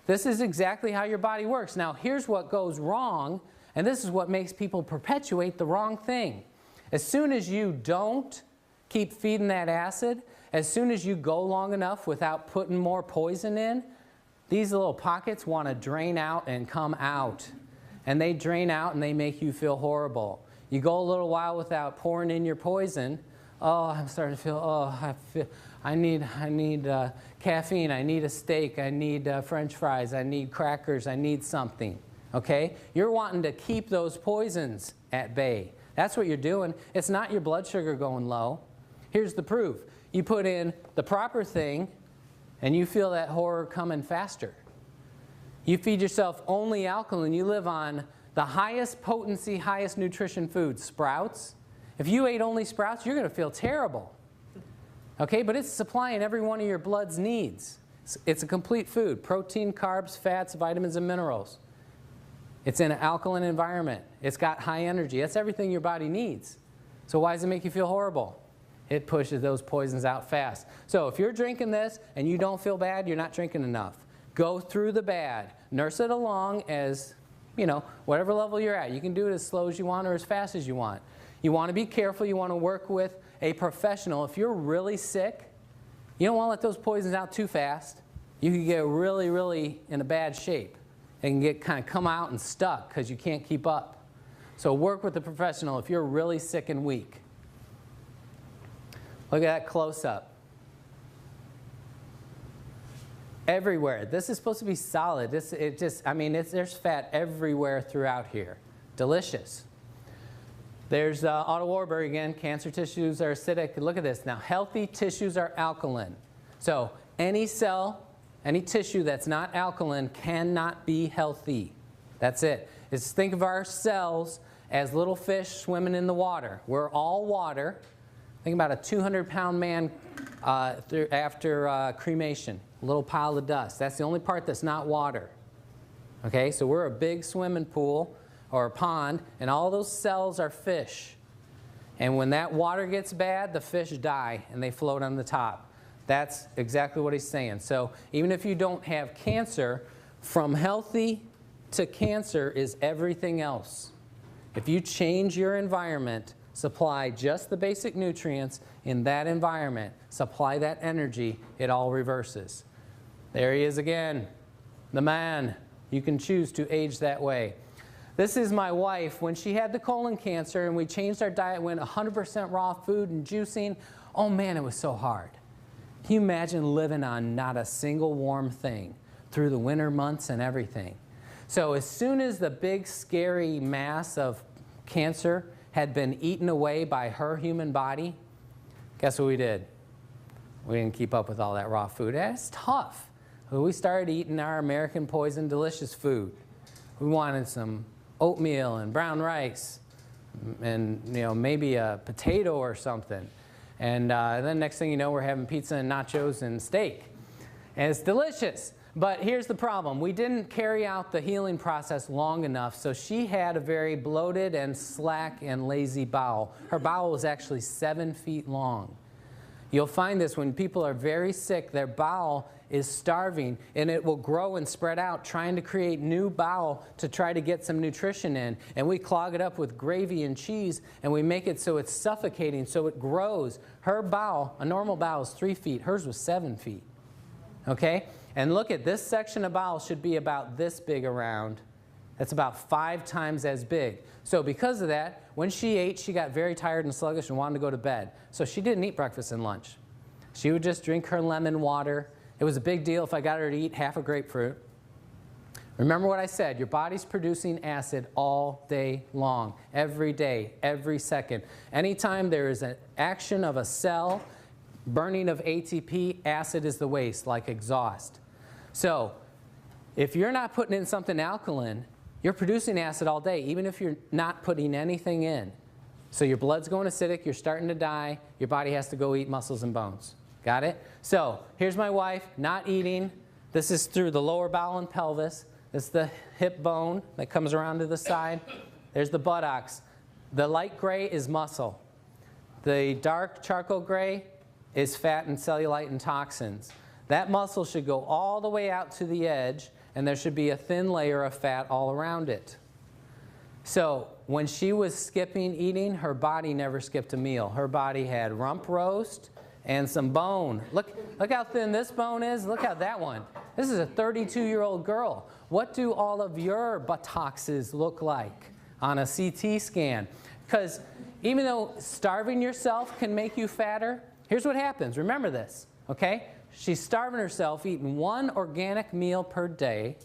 This is exactly how your body works. Now, here's what goes wrong, and this is what makes people perpetuate the wrong thing. As soon as you don't keep feeding that acid, as soon as you go long enough without putting more poison in, these little pockets want to drain out and come out. And they drain out and they make you feel horrible. You go a little while without pouring in your poison. Oh, I'm starting to feel, I need caffeine, I need a steak, I need French fries, I need crackers, I need something. Okay? You're wanting to keep those poisons at bay. That's what you're doing. It's not your blood sugar going low. Here's the proof. You put in the proper thing, and you feel that horror coming faster. You feed yourself only alkaline. You live on the highest potency, highest nutrition food, sprouts. If you ate only sprouts, you're going to feel terrible. Okay, but it's supplying every one of your blood's needs. It's a complete food. Protein, carbs, fats, vitamins, and minerals. It's in an alkaline environment. It's got high energy. That's everything your body needs. So why does it make you feel horrible? It pushes those poisons out fast. So if you're drinking this and you don't feel bad, you're not drinking enough. Go through the bad. Nurse it along as, whatever level you're at. You can do it as slow as you want or as fast as you want. You want to be careful. You want to work with a professional. If you're really sick, you don't want to let those poisons out too fast. You can get really, really in a bad shape. It can kind of come out and stuck because you can't keep up. So work with a professional if you're really sick and weak. Look at that close-up. Everywhere. This is supposed to be solid. There's fat everywhere throughout here. Delicious. There's Otto Warburg again. Cancer tissues are acidic. Look at this. Now, healthy tissues are alkaline. So any cell, any tissue that's not alkaline cannot be healthy. That's it. Just think of our cells as little fish swimming in the water. We're all water. Think about a 200-pound man after cremation, a little pile of dust. That's the only part that's not water. Okay, so we're a big swimming pool or a pond, and all those cells are fish. And when that water gets bad, the fish die, and they float on the top. That's exactly what he's saying. So even if you don't have cancer, from healthy to cancer is everything else. If you change your environment, supply just the basic nutrients in that environment, supply that energy, it all reverses. There he is again, the man. You can choose to age that way. This is my wife. When she had the colon cancer and we changed our diet, went 100% raw food and juicing, oh man, it was so hard. Can you imagine living on not a single warm thing through the winter months and everything? So as soon as the big scary mass of cancer had been eaten away by her human body, guess what we did? We didn't keep up with all that raw food. That's tough. We started eating our American Poison Delicious food. We wanted some oatmeal and brown rice and maybe a potato or something. And then next thing you know, we're having pizza and nachos and steak. And it's delicious. But here's the problem. We didn't carry out the healing process long enough, so she had a very bloated and slack and lazy bowel. Her bowel was actually 7 feet long. You'll find this when people are very sick, their bowel is starving, and it will grow and spread out, trying to create new bowel to try to get some nutrition in. And we clog it up with gravy and cheese, and we make it so it's suffocating, so it grows. Her bowel, a normal bowel, is 3 feet. Hers was 7 feet. Okay? And look at this section of bowel should be about this big around. That's about 5 times as big. So because of that, when she ate, she got very tired and sluggish and wanted to go to bed. So she didn't eat breakfast and lunch. She would just drink her lemon water. It was a big deal if I got her to eat half a grapefruit. Remember what I said, your body's producing acid all day long, every day, every second. Anytime there is an action of a cell, burning of ATP, acid is the waste, like exhaust. So if you're not putting in something alkaline, you're producing acid all day, even if you're not putting anything in. So your blood's going acidic, you're starting to die, your body has to go eat muscles and bones. Got it? So here's my wife, not eating. This is through the lower bowel and pelvis. This is the hip bone that comes around to the side. There's the buttocks. The light gray is muscle. The dark charcoal gray is fat and cellulite and toxins. That muscle should go all the way out to the edge, and there should be a thin layer of fat all around it. So when she was skipping eating, her body never skipped a meal. Her body had rump roast and some bone. Look how thin this bone is. Look how that one. This is a 32-year-old girl. What do all of your buttocks look like on a CT scan? Because even though starving yourself can make you fatter, here's what happens. Remember this, okay? She's starving herself, eating 1 organic meal per day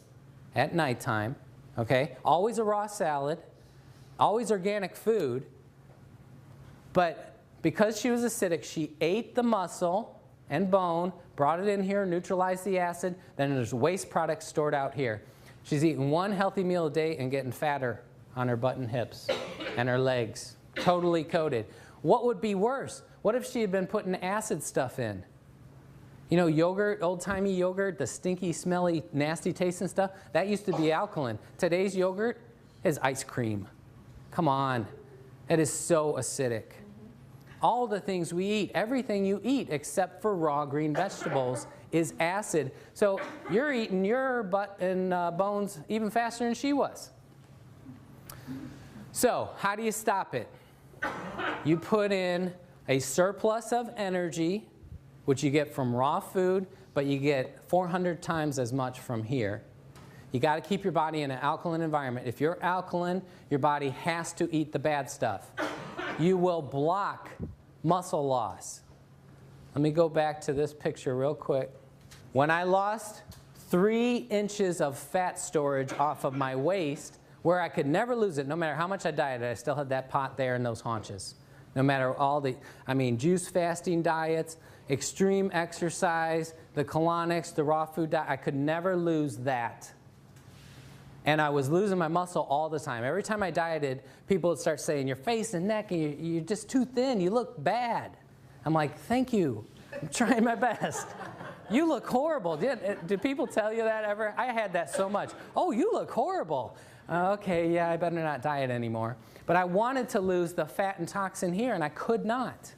at nighttime, okay? Always a raw salad, always organic food. But because she was acidic, she ate the muscle and bone, brought it in here, neutralized the acid, then there's waste products stored out here. She's eating 1 healthy meal a day and getting fatter on her butt and hips and her legs, totally coated. What would be worse? What if she had been putting acid stuff in? You know, yogurt, old-timey yogurt, the stinky, smelly, nasty tasting stuff, that used to be alkaline. Today's yogurt is ice cream. Come on. It is so acidic. All the things we eat, everything you eat except for raw green vegetables is acid. So you're eating your butt and bones even faster than she was. So how do you stop it? You put in a surplus of energy, which you get from raw food, but you get 400 times as much from here. You got to keep your body in an alkaline environment. If you're alkaline, your body has to eat the bad stuff. You will block muscle loss. Let me go back to this picture real quick. When I lost 3 inches of fat storage off of my waist, where I could never lose it, no matter how much I dieted, I still had that pot there in those haunches. No matter all the, juice fasting diets, extreme exercise, the colonics, the raw food diet, I could never lose that. And I was losing my muscle all the time. Every time I dieted, people would start saying, your face and neck, and you're just too thin, you look bad. I'm like, thank you, I'm trying my best. You look horrible. Did people tell you that ever? I had that so much. Oh, you look horrible. Okay, yeah, I better not diet anymore. But I wanted to lose the fat and toxin here, and I could not.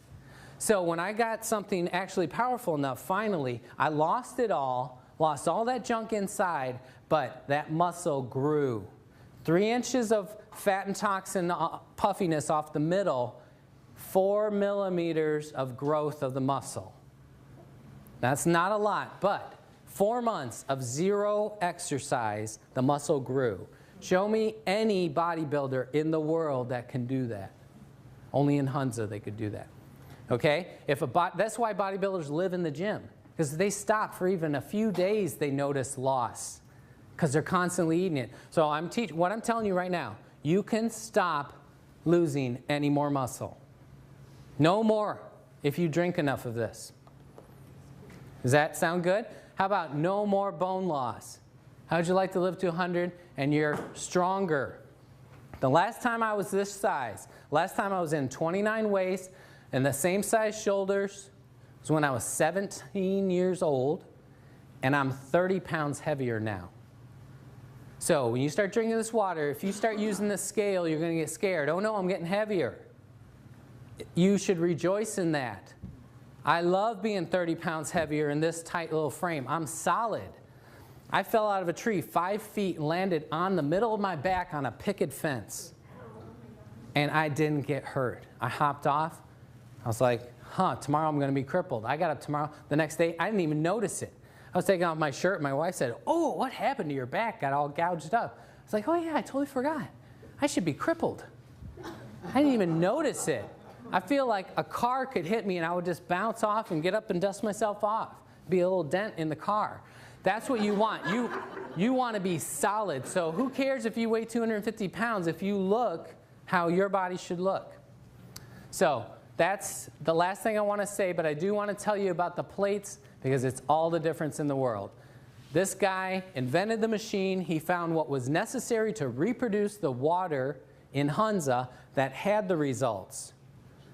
So when I got something actually powerful enough, finally, I lost it all, lost all that junk inside, but that muscle grew. 3 inches of fat and toxin puffiness off the middle, 4 millimeters of growth of the muscle. That's not a lot, but 4 months of 0 exercise, the muscle grew. Show me any bodybuilder in the world that can do that. Only in Hunza they could do that. Okay? That's why bodybuilders live in the gym, because they stop for even a few days, they notice loss. because they're constantly eating it. So what I'm telling you right now, you can stop losing any more muscle. No more if you drink enough of this. Does that sound good? How about no more bone loss? How would you like to live to 100 and you're stronger? The last time I was this size, last time I was in 29 waist and the same size shoulders was when I was 17 years old, and I'm 30 pounds heavier now. So when you start drinking this water, if you start using the scale, you're going to get scared. Oh no, I'm getting heavier. You should rejoice in that. I love being 30 pounds heavier in this tight little frame. I'm solid. I fell out of a tree 5 feet and landed on the middle of my back on a picket fence. And I didn't get hurt. I hopped off. I was like, tomorrow I'm going to be crippled. I got up tomorrow. The next day, I didn't even notice it. I was taking off my shirt. My wife said, oh, what happened to your back? Got all gouged up. I was like, oh, yeah, I totally forgot. I should be crippled. I didn't even notice it. I feel like a car could hit me and I would just bounce off and get up and dust myself off. Be a little dent in the car. That's what you want. You want to be solid. So who cares if you weigh 250 pounds if you look how your body should look? So that's the last thing I want to say, but I do want to tell you about the plates because it's all the difference in the world. This guy invented the machine. He found what was necessary to reproduce the water in Hunza that had the results.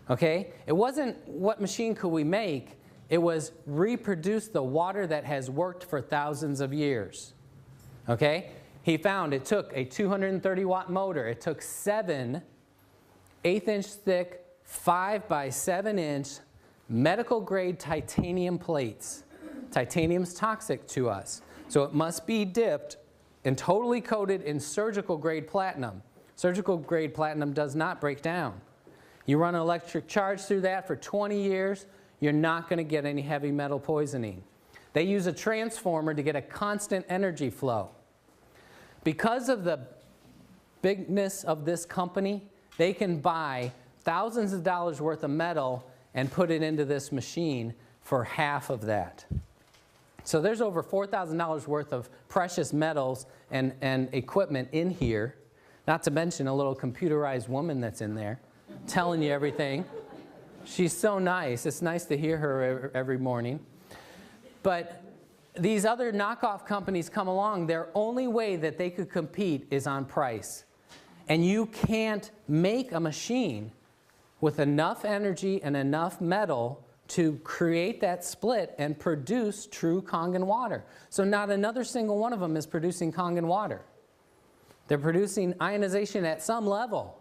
Okay? It wasn't what machine could we make. It was reproduce the water that has worked for thousands of years. Okay? He found it took a 230-watt motor. It took 7 1/8-inch thick, 5 by 7-inch medical-grade titanium plates. Titanium's toxic to us. So it must be dipped and totally coated in surgical-grade platinum. Surgical-grade platinum does not break down. You run an electric charge through that for 20 years, you're not going to get any heavy metal poisoning. They use a transformer to get a constant energy flow. Because of the bigness of this company, they can buy thousands of dollars worth of metal and put it into this machine for half of that. So there's over $4,000 worth of precious metals and equipment in here, not to mention a little computerized woman that's in there telling you everything. She's so nice. It's nice to hear her every morning. But these other knockoff companies come along, their only way that they could compete is on price. And you can't make a machine with enough energy and enough metal to create that split and produce true Kangen water. So not another single one of them is producing Kangen water. They're producing ionization at some level,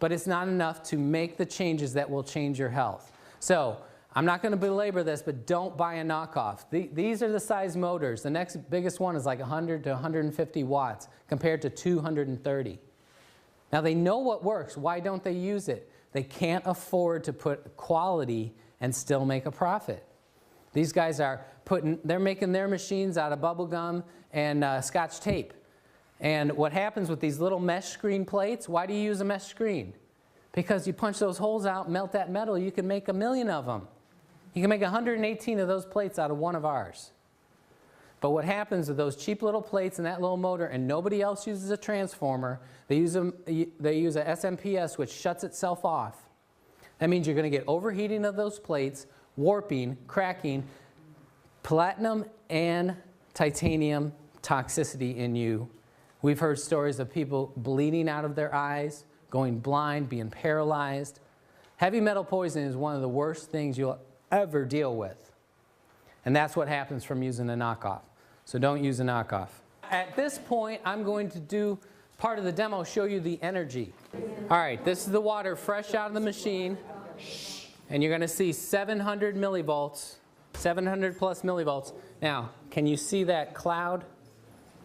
but it's not enough to make the changes that will change your health. So I'm not going to belabor this, but don't buy a knockoff. These are the size motors. The next biggest one is like 100 to 150 watts compared to 230. Now they know what works. Why don't they use it? They can't afford to put quality and still make a profit. These guys they're making their machines out of bubble gum and Scotch tape. And what happens with these little mesh screen plates, why do you use a mesh screen? Because you punch those holes out, melt that metal, you can make 1 million of them. You can make 118 of those plates out of one of ours. But what happens with those cheap little plates and that little motor, and nobody else uses a transformer, they use a SMPS which shuts itself off. That means you're going to get overheating of those plates, warping, cracking, platinum and titanium toxicity in you. We've heard stories of people bleeding out of their eyes, going blind, being paralyzed. Heavy metal poisoning is one of the worst things you'll ever deal with. And that's what happens from using a knockoff. So don't use a knockoff. At this point, I'm going to do part of the demo, show you the energy. All right, this is the water fresh out of the machine. And you're going to see 700 millivolts, 700 plus millivolts. Now, can you see that cloud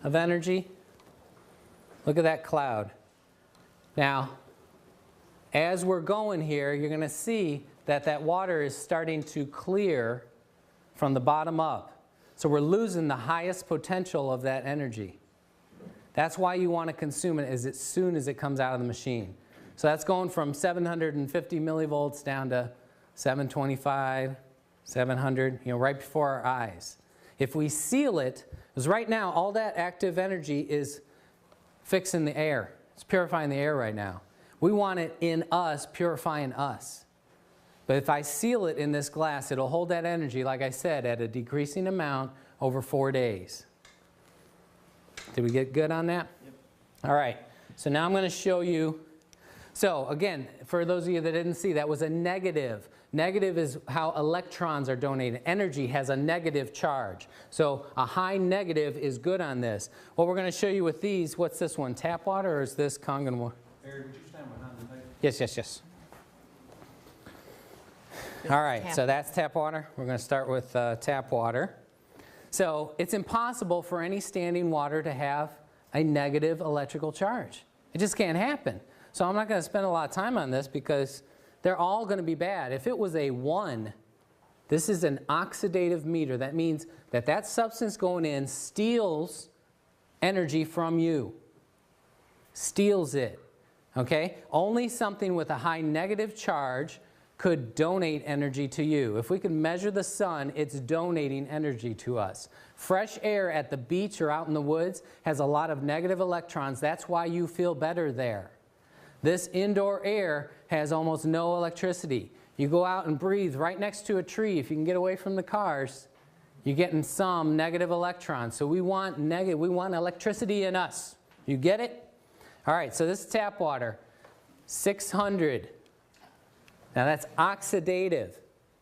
of energy? Look at that cloud. Now, as we're going here, you're going to see that that water is starting to clear from the bottom up. So we're losing the highest potential of that energy. That's why you want to consume it as soon as it comes out of the machine. So that's going from 750 millivolts down to 725, 700, right before our eyes. If we seal it, because right now all that active energy is fixing the air. It's purifying the air right now. We want it in us, purifying us. But if I seal it in this glass, it'll hold that energy, like I said, at a decreasing amount over 4 days. Did we get good on that? Yep. All right. So now I'm going to show you. So again, for those of you that didn't see, that was a negative. Negative is how electrons are donated. Energy has a negative charge. So a high negative is good on this. What we're going to show you with these, what's this one? Tap water, or is this Kangen water? Harry, would you stand behind the table? Yes, yes, yes. All right, so that's tap water. We're going to start with tap water. So it's impossible for any standing water to have a negative electrical charge. It just can't happen. So I'm not going to spend a lot of time on this because they're all going to be bad. If it was a 1, this is an oxidative meter. That means that that substance going in steals energy from you. Steals it. Okay? Only something with a high negative charge could donate energy to you. If we can measure the sun, it's donating energy to us. Fresh air at the beach or out in the woods has a lot of negative electrons. That's why you feel better there. This indoor air has almost no electricity. You go out and breathe right next to a tree. If you can get away from the cars, you're getting some negative electrons. So we want electricity in us. You get it? All right, so this is tap water, 600. Now that's oxidative.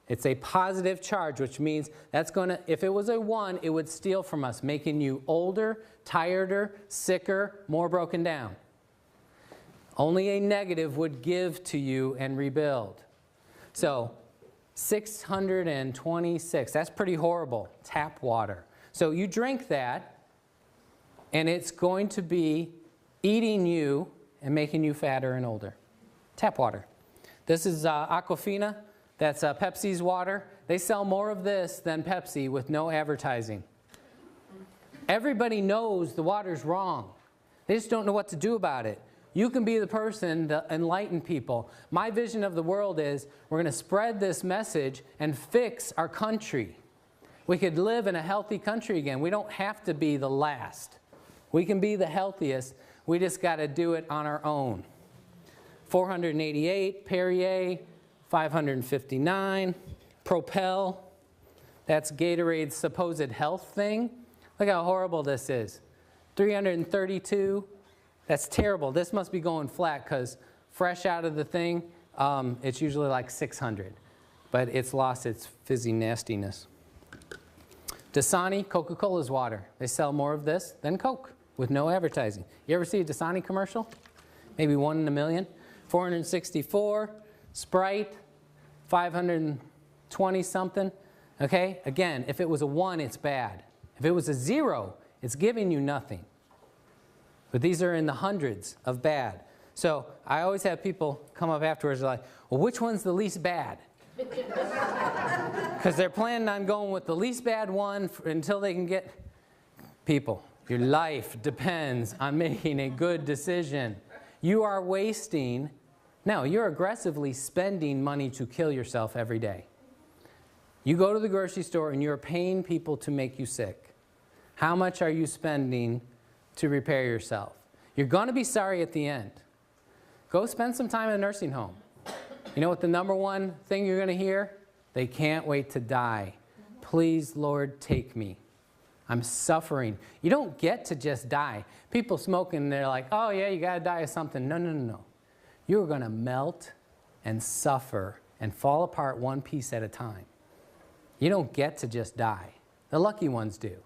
It's a positive charge, which means that's going to, if it was a 1, it would steal from us, making you older, tireder, sicker, more broken down. Only a negative would give to you and rebuild. So 626, that's pretty horrible, tap water. So you drink that, and it's going to be eating you and making you fatter and older. Tap water. This is Aquafina. That's Pepsi's water. They sell more of this than Pepsi with no advertising. Everybody knows the water's wrong. They just don't know what to do about it. You can be the person to enlighten people. My vision of the world is we're going to spread this message and fix our country. We could live in a healthy country again. We don't have to be the last. We can be the healthiest. We just got to do it on our own. 488, Perrier, 559, Propel. That's Gatorade's supposed health thing. Look how horrible this is. 332. That's terrible. This must be going flat because fresh out of the thing, it's usually like 600. But it's lost its fizzy nastiness. Dasani, Coca-Cola's water. They sell more of this than Coke with no advertising. You ever see a Dasani commercial? Maybe 1 in a million. 464, Sprite, 520 something. Okay? Again, if it was a 1, it's bad. If it was a 0, it's giving you nothing. But these are in the hundreds of bad. So I always have people come up afterwards and like, well, which one's the least bad? Because they're planning on going with the least bad one until they can get people. Your life depends on making a good decision. You are wasting, no, you're aggressively spending money to kill yourself every day. You go to the grocery store and you're paying people to make you sick. How much are you spending to repair yourself? You're going to be sorry at the end. Go spend some time in a nursing home. You know what the #1 thing you're going to hear? They can't wait to die. Please, Lord, take me. I'm suffering. You don't get to just die. People smoking, they're like, oh yeah, you got to die of something. No, no, no, no. You're going to melt and suffer and fall apart one piece at a time. You don't get to just die. The lucky ones do.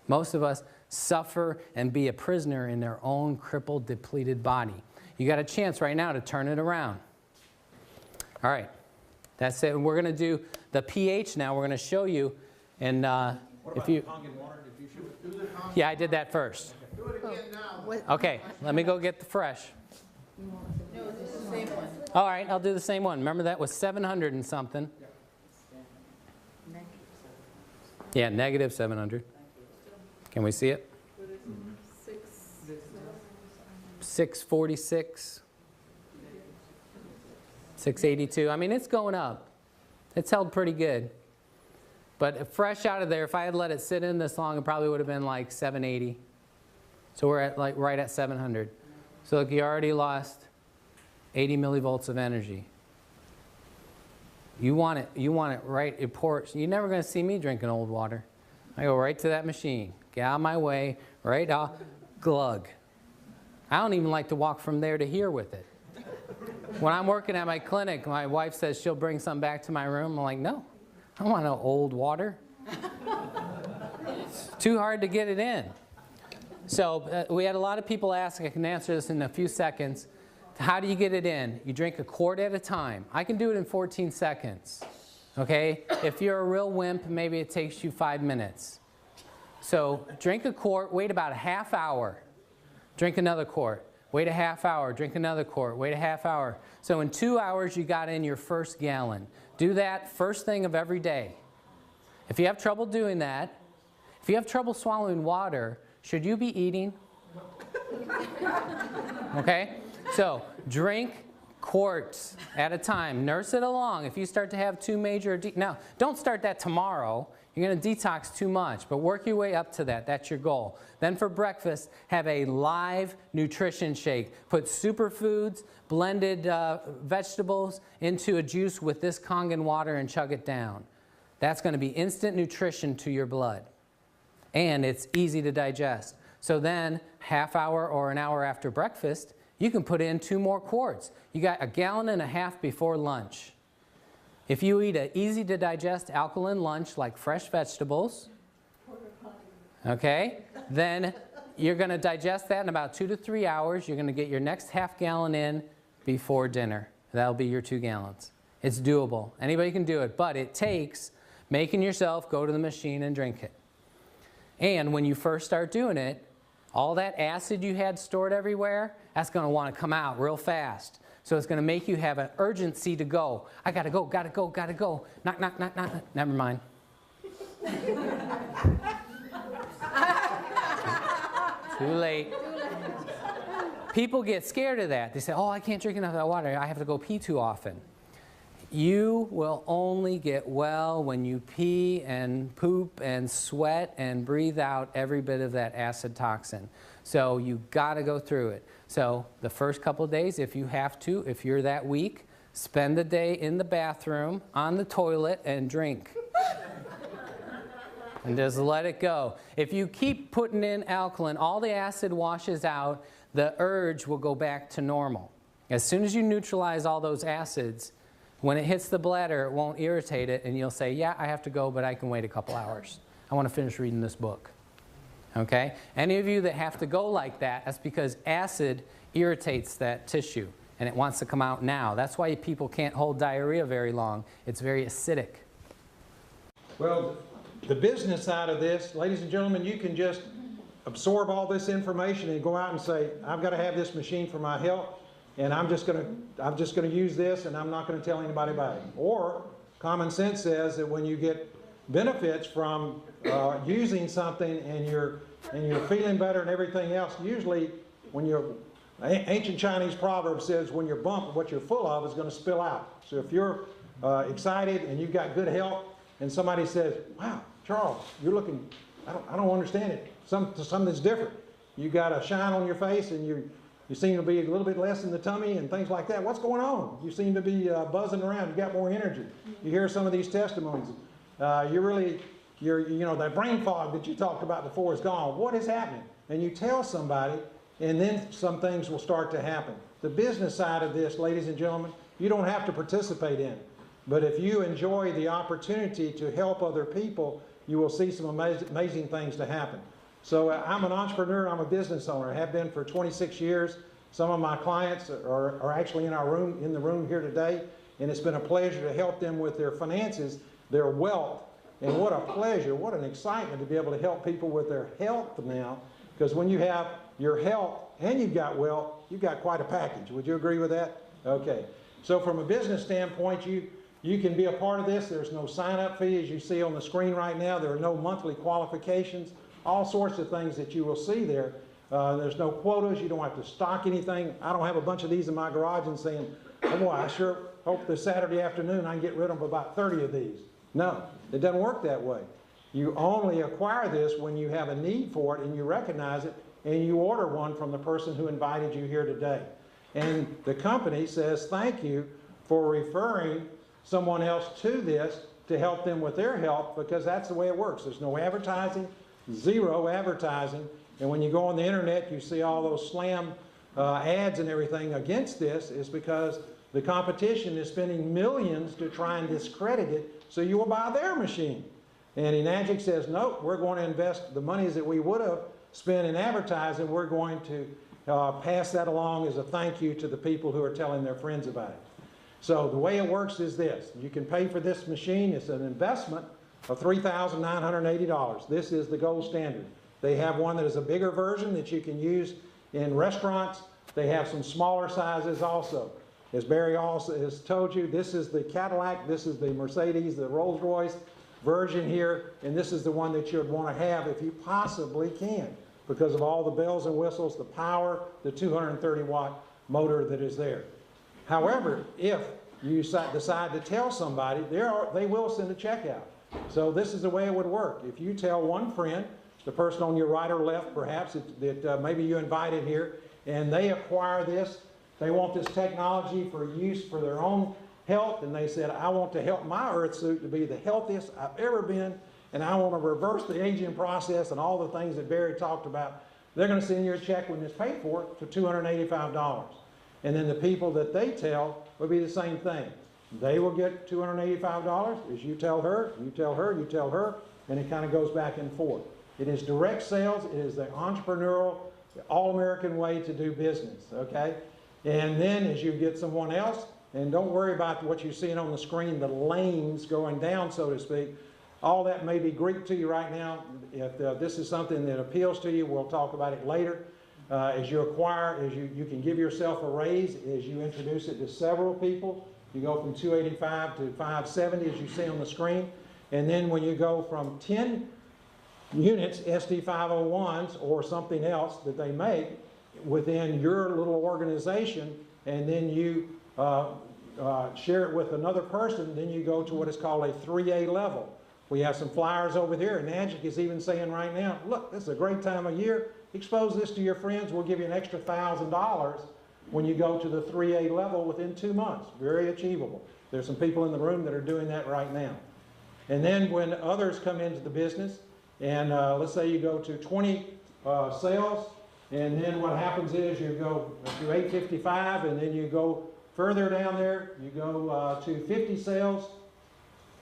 Most of us suffer and be a prisoner in their own crippled, depleted body. You got a chance right now to turn it around. All right. That's it. We're going to do the pH now. We're going to show you. And if you... Kangen water? Did you show it? Yeah, I did that first. Do it again now. Okay, let me go get the fresh. No, this is the same one. All right, I'll do the same one. Remember that was 700 and something. Yeah, negative 700. Can we see it? 646. 682. I mean, it's going up. It's held pretty good. But fresh out of there, if I had let it sit in this long, it probably would have been like 780. So we're at like right at 700. So look, you already lost 80 millivolts of energy. You want it right, it pours. You're never going to see me drinking old water. I go right to that machine, get out of my way, right off, glug. I don't even like to walk from there to here with it. When I'm working at my clinic, my wife says she'll bring some back to my room. I'm like, no, I don't want no old water. It's too hard to get it in. So we had a lot of people ask, I can answer this in a few seconds. How do you get it in? You drink a quart at a time. I can do it in 14 seconds. Okay? If you're a real wimp, maybe it takes you 5 minutes. So drink a quart, wait about a half hour. Drink another quart. Wait a half hour, drink another quart, wait a half hour. So in 2 hours, you got in your first gallon. Do that first thing of every day. If you have trouble doing that, if you have trouble swallowing water, should you be eating? Okay? So drink quarts at a time. Nurse it along. If you start to have too major, now don't start that tomorrow. You're going to detox too much, but work your way up to that. That's your goal. Then for breakfast, have a live nutrition shake. Put superfoods, blended vegetables into a juice with this Kangen water and chug it down. That's going to be instant nutrition to your blood. And it's easy to digest. So then, half hour or an hour after breakfast, you can put in 2 more quarts. You got a gallon and a half before lunch. If you eat an easy to digest alkaline lunch like fresh vegetables, okay, then you're going to digest that in about 2 to 3 hours. You're going to get your next half gallon in before dinner. That'll be your 2 gallons. It's doable. Anybody can do it, but it takes making yourself go to the machine and drink it. And when you first start doing it, all that acid you had stored everywhere, that's going to want to come out real fast. So it's going to make you have an urgency to go. I got to go, got to go, got to go. Knock, knock, knock, knock. Never mind. Too late. People get scared of that. They say, oh, I can't drink enough of that water. I have to go pee too often. You will only get well when you pee and poop and sweat and breathe out every bit of that acid toxin. So you've got to go through it. So the first couple of days, if you have to, if you're that weak, spend the day in the bathroom, on the toilet, and drink. And just let it go. If you keep putting in alkaline, all the acid washes out, the urge will go back to normal. As soon as you neutralize all those acids, when it hits the bladder, it won't irritate it, and you'll say, yeah, I have to go, but I can wait a couple hours. I want to finish reading this book. Okay? Any of you that have to go like that, that's because acid irritates that tissue, and it wants to come out now. That's why people can't hold diarrhea very long. It's very acidic. Well, the business side of this, ladies and gentlemen, you can just absorb all this information and go out and say, I've got to have this machine for my health, and I'm just going to use this, and I'm not going to tell anybody about it. Or common sense says that when you get benefits from using something and you're feeling better and everything else, usually when you're ancient Chinese proverb says when you're bumped, what you're full of is going to spill out. So if you're excited and you've got good health, and somebody says, "Wow, Charles, you're looking, I don't understand it. Something's different. You got a shine on your face, and you seem to be a little bit less in the tummy and things like that. What's going on? You seem to be buzzing around. You got more energy." You hear some of these testimonies. That brain fog that you talked about before is gone. What is happening? And you tell somebody, and then some things will start to happen. The business side of this, ladies and gentlemen, you don't have to participate in. But if you enjoy the opportunity to help other people, you will see some amazing things to happen. So I'm an entrepreneur, I'm a business owner. I have been for 26 years. Some of my clients are actually in the room here today, and it's been a pleasure to help them with their finances, their wealth, and what a pleasure, what an excitement to be able to help people with their health now, because when you have your health and you've got wealth, you've got quite a package. Would you agree with that? Okay. So from a business standpoint, you can be a part of this. There's no sign-up fee, as you see on the screen right now. There are no monthly qualifications. All sorts of things that you will see there. There's no quotas. You don't have to stock anything. I don't have a bunch of these in my garage and saying, oh boy, I sure hope this Saturday afternoon I can get rid of about 30 of these. No, it doesn't work that way. You only acquire this when you have a need for it and you recognize it and you order one from the person who invited you here today. And the company says thank you for referring someone else to this to help them with their health, because that's the way it works. There's no advertising, zero advertising. And when you go on the internet, you see all those slam ads and everything against this, is because the competition is spending millions to try and discredit it so you will buy their machine. And Enagic says, nope, we're going to invest the monies that we would have spent in advertising, we're going to pass that along as a thank you to the people who are telling their friends about it. So the way it works is this. You can pay for this machine. It's an investment of $3,980. This is the gold standard. They have one that is a bigger version that you can use in restaurants. They have some smaller sizes also. As Barry also has told you, this is the Cadillac, this is the Mercedes, the Rolls-Royce version here, and this is the one that you'd want to have if you possibly can, because of all the bells and whistles, the power, the 230-watt motor that is there. However, if you decide to tell somebody, they will send a check out. So this is the way it would work. If you tell one friend, the person on your right or left perhaps, that maybe you invited here, and they acquire this, they want this technology for use for their own health, and they said, I want to help my earth suit to be the healthiest I've ever been, and I want to reverse the aging process and all the things that Barry talked about, they're going to send you a check when it's paid for to $285. And then the people that they tell will be the same thing. They will get $285 as you tell her, you tell her, you tell her, and it kind of goes back and forth. It is direct sales. It is the entrepreneurial, all-American way to do business, okay? And then as you get someone else, and don't worry about what you're seeing on the screen, the lanes going down, so to speak. All that may be Greek to you right now. If this is something that appeals to you, we'll talk about it later. As you acquire, as you can give yourself a raise, as you introduce it to several people. You go from 285 to 570, as you see on the screen. And then when you go from 10 units, SD501s, or something else that they make within your little organization, and then you share it with another person, then you go to what is called a 3A level. We have some flyers over here. Enagic is even saying right now, look, this is a great time of year. Expose this to your friends. We'll give you an extra $1,000 when you go to the 3A level within 2 months. Very achievable. There's some people in the room that are doing that right now. And then when others come into the business, and let's say you go to 20 sales, and then what happens is you go to 855, and then you go further down there, you go to 50 sales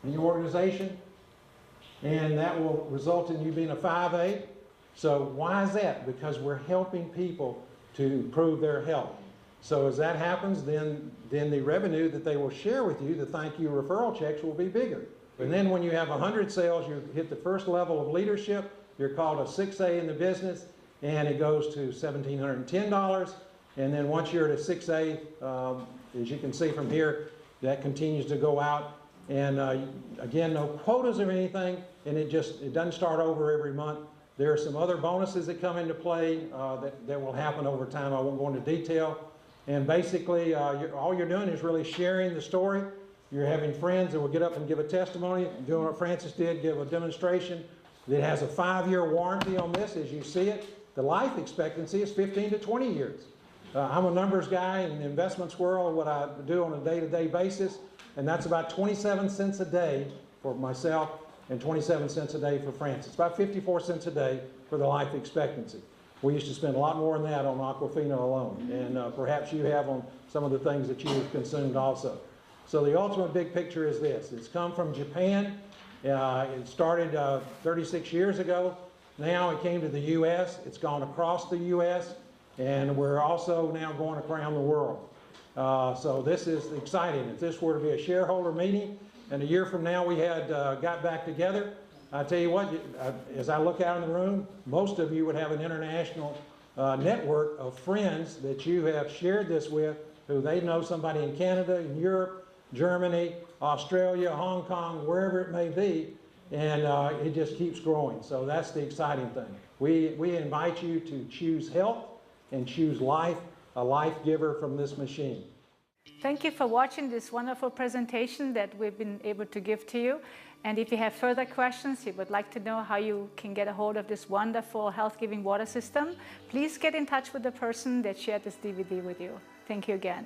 in your organization, and that will result in you being a 5A. So why is that? Because we're helping people to improve their health. So as that happens, then the revenue that they will share with you, the thank you referral checks, will be bigger. And then when you have 100 sales, you hit the first level of leadership. You're called a 6A in the business, and it goes to $1,710. And then once you're at a 6A, as you can see from here, that continues to go out. And again, no quotas or anything, and it doesn't start over every month. There are some other bonuses that come into play that will happen over time. I won't go into detail. And basically, all you're doing is really sharing the story. You're having friends that will get up and give a testimony, doing what Francis did, give a demonstration. It has a 5-year warranty on this, as you see it. The life expectancy is 15 to 20 years. I'm a numbers guy in the investments world, what I do on a day-to-day basis, and that's about 27 cents a day for myself and 27 cents a day for Francis. About 54 cents a day for the life expectancy. We used to spend a lot more than that on Aquafina alone, and perhaps you have on some of the things that you've consumed also. So the ultimate big picture is this. It's come from Japan. It started 36 years ago. Now it came to the U.S. It's gone across the U.S. And we're also now going around the world. So this is exciting. If this were to be a shareholder meeting, and a year from now we had got back together, I tell you what, as I look out in the room, most of you would have an international network of friends that you have shared this with, who they know somebody in Canada, in Europe, Germany, Australia, Hong Kong, wherever it may be, and it just keeps growing. So that's the exciting thing. We invite you to choose health and choose life, a life giver from this machine. Thank you for watching this wonderful presentation that we've been able to give to you. And if you have further questions, you would like to know how you can get a hold of this wonderful health-giving water system, please get in touch with the person that shared this DVD with you. Thank you again.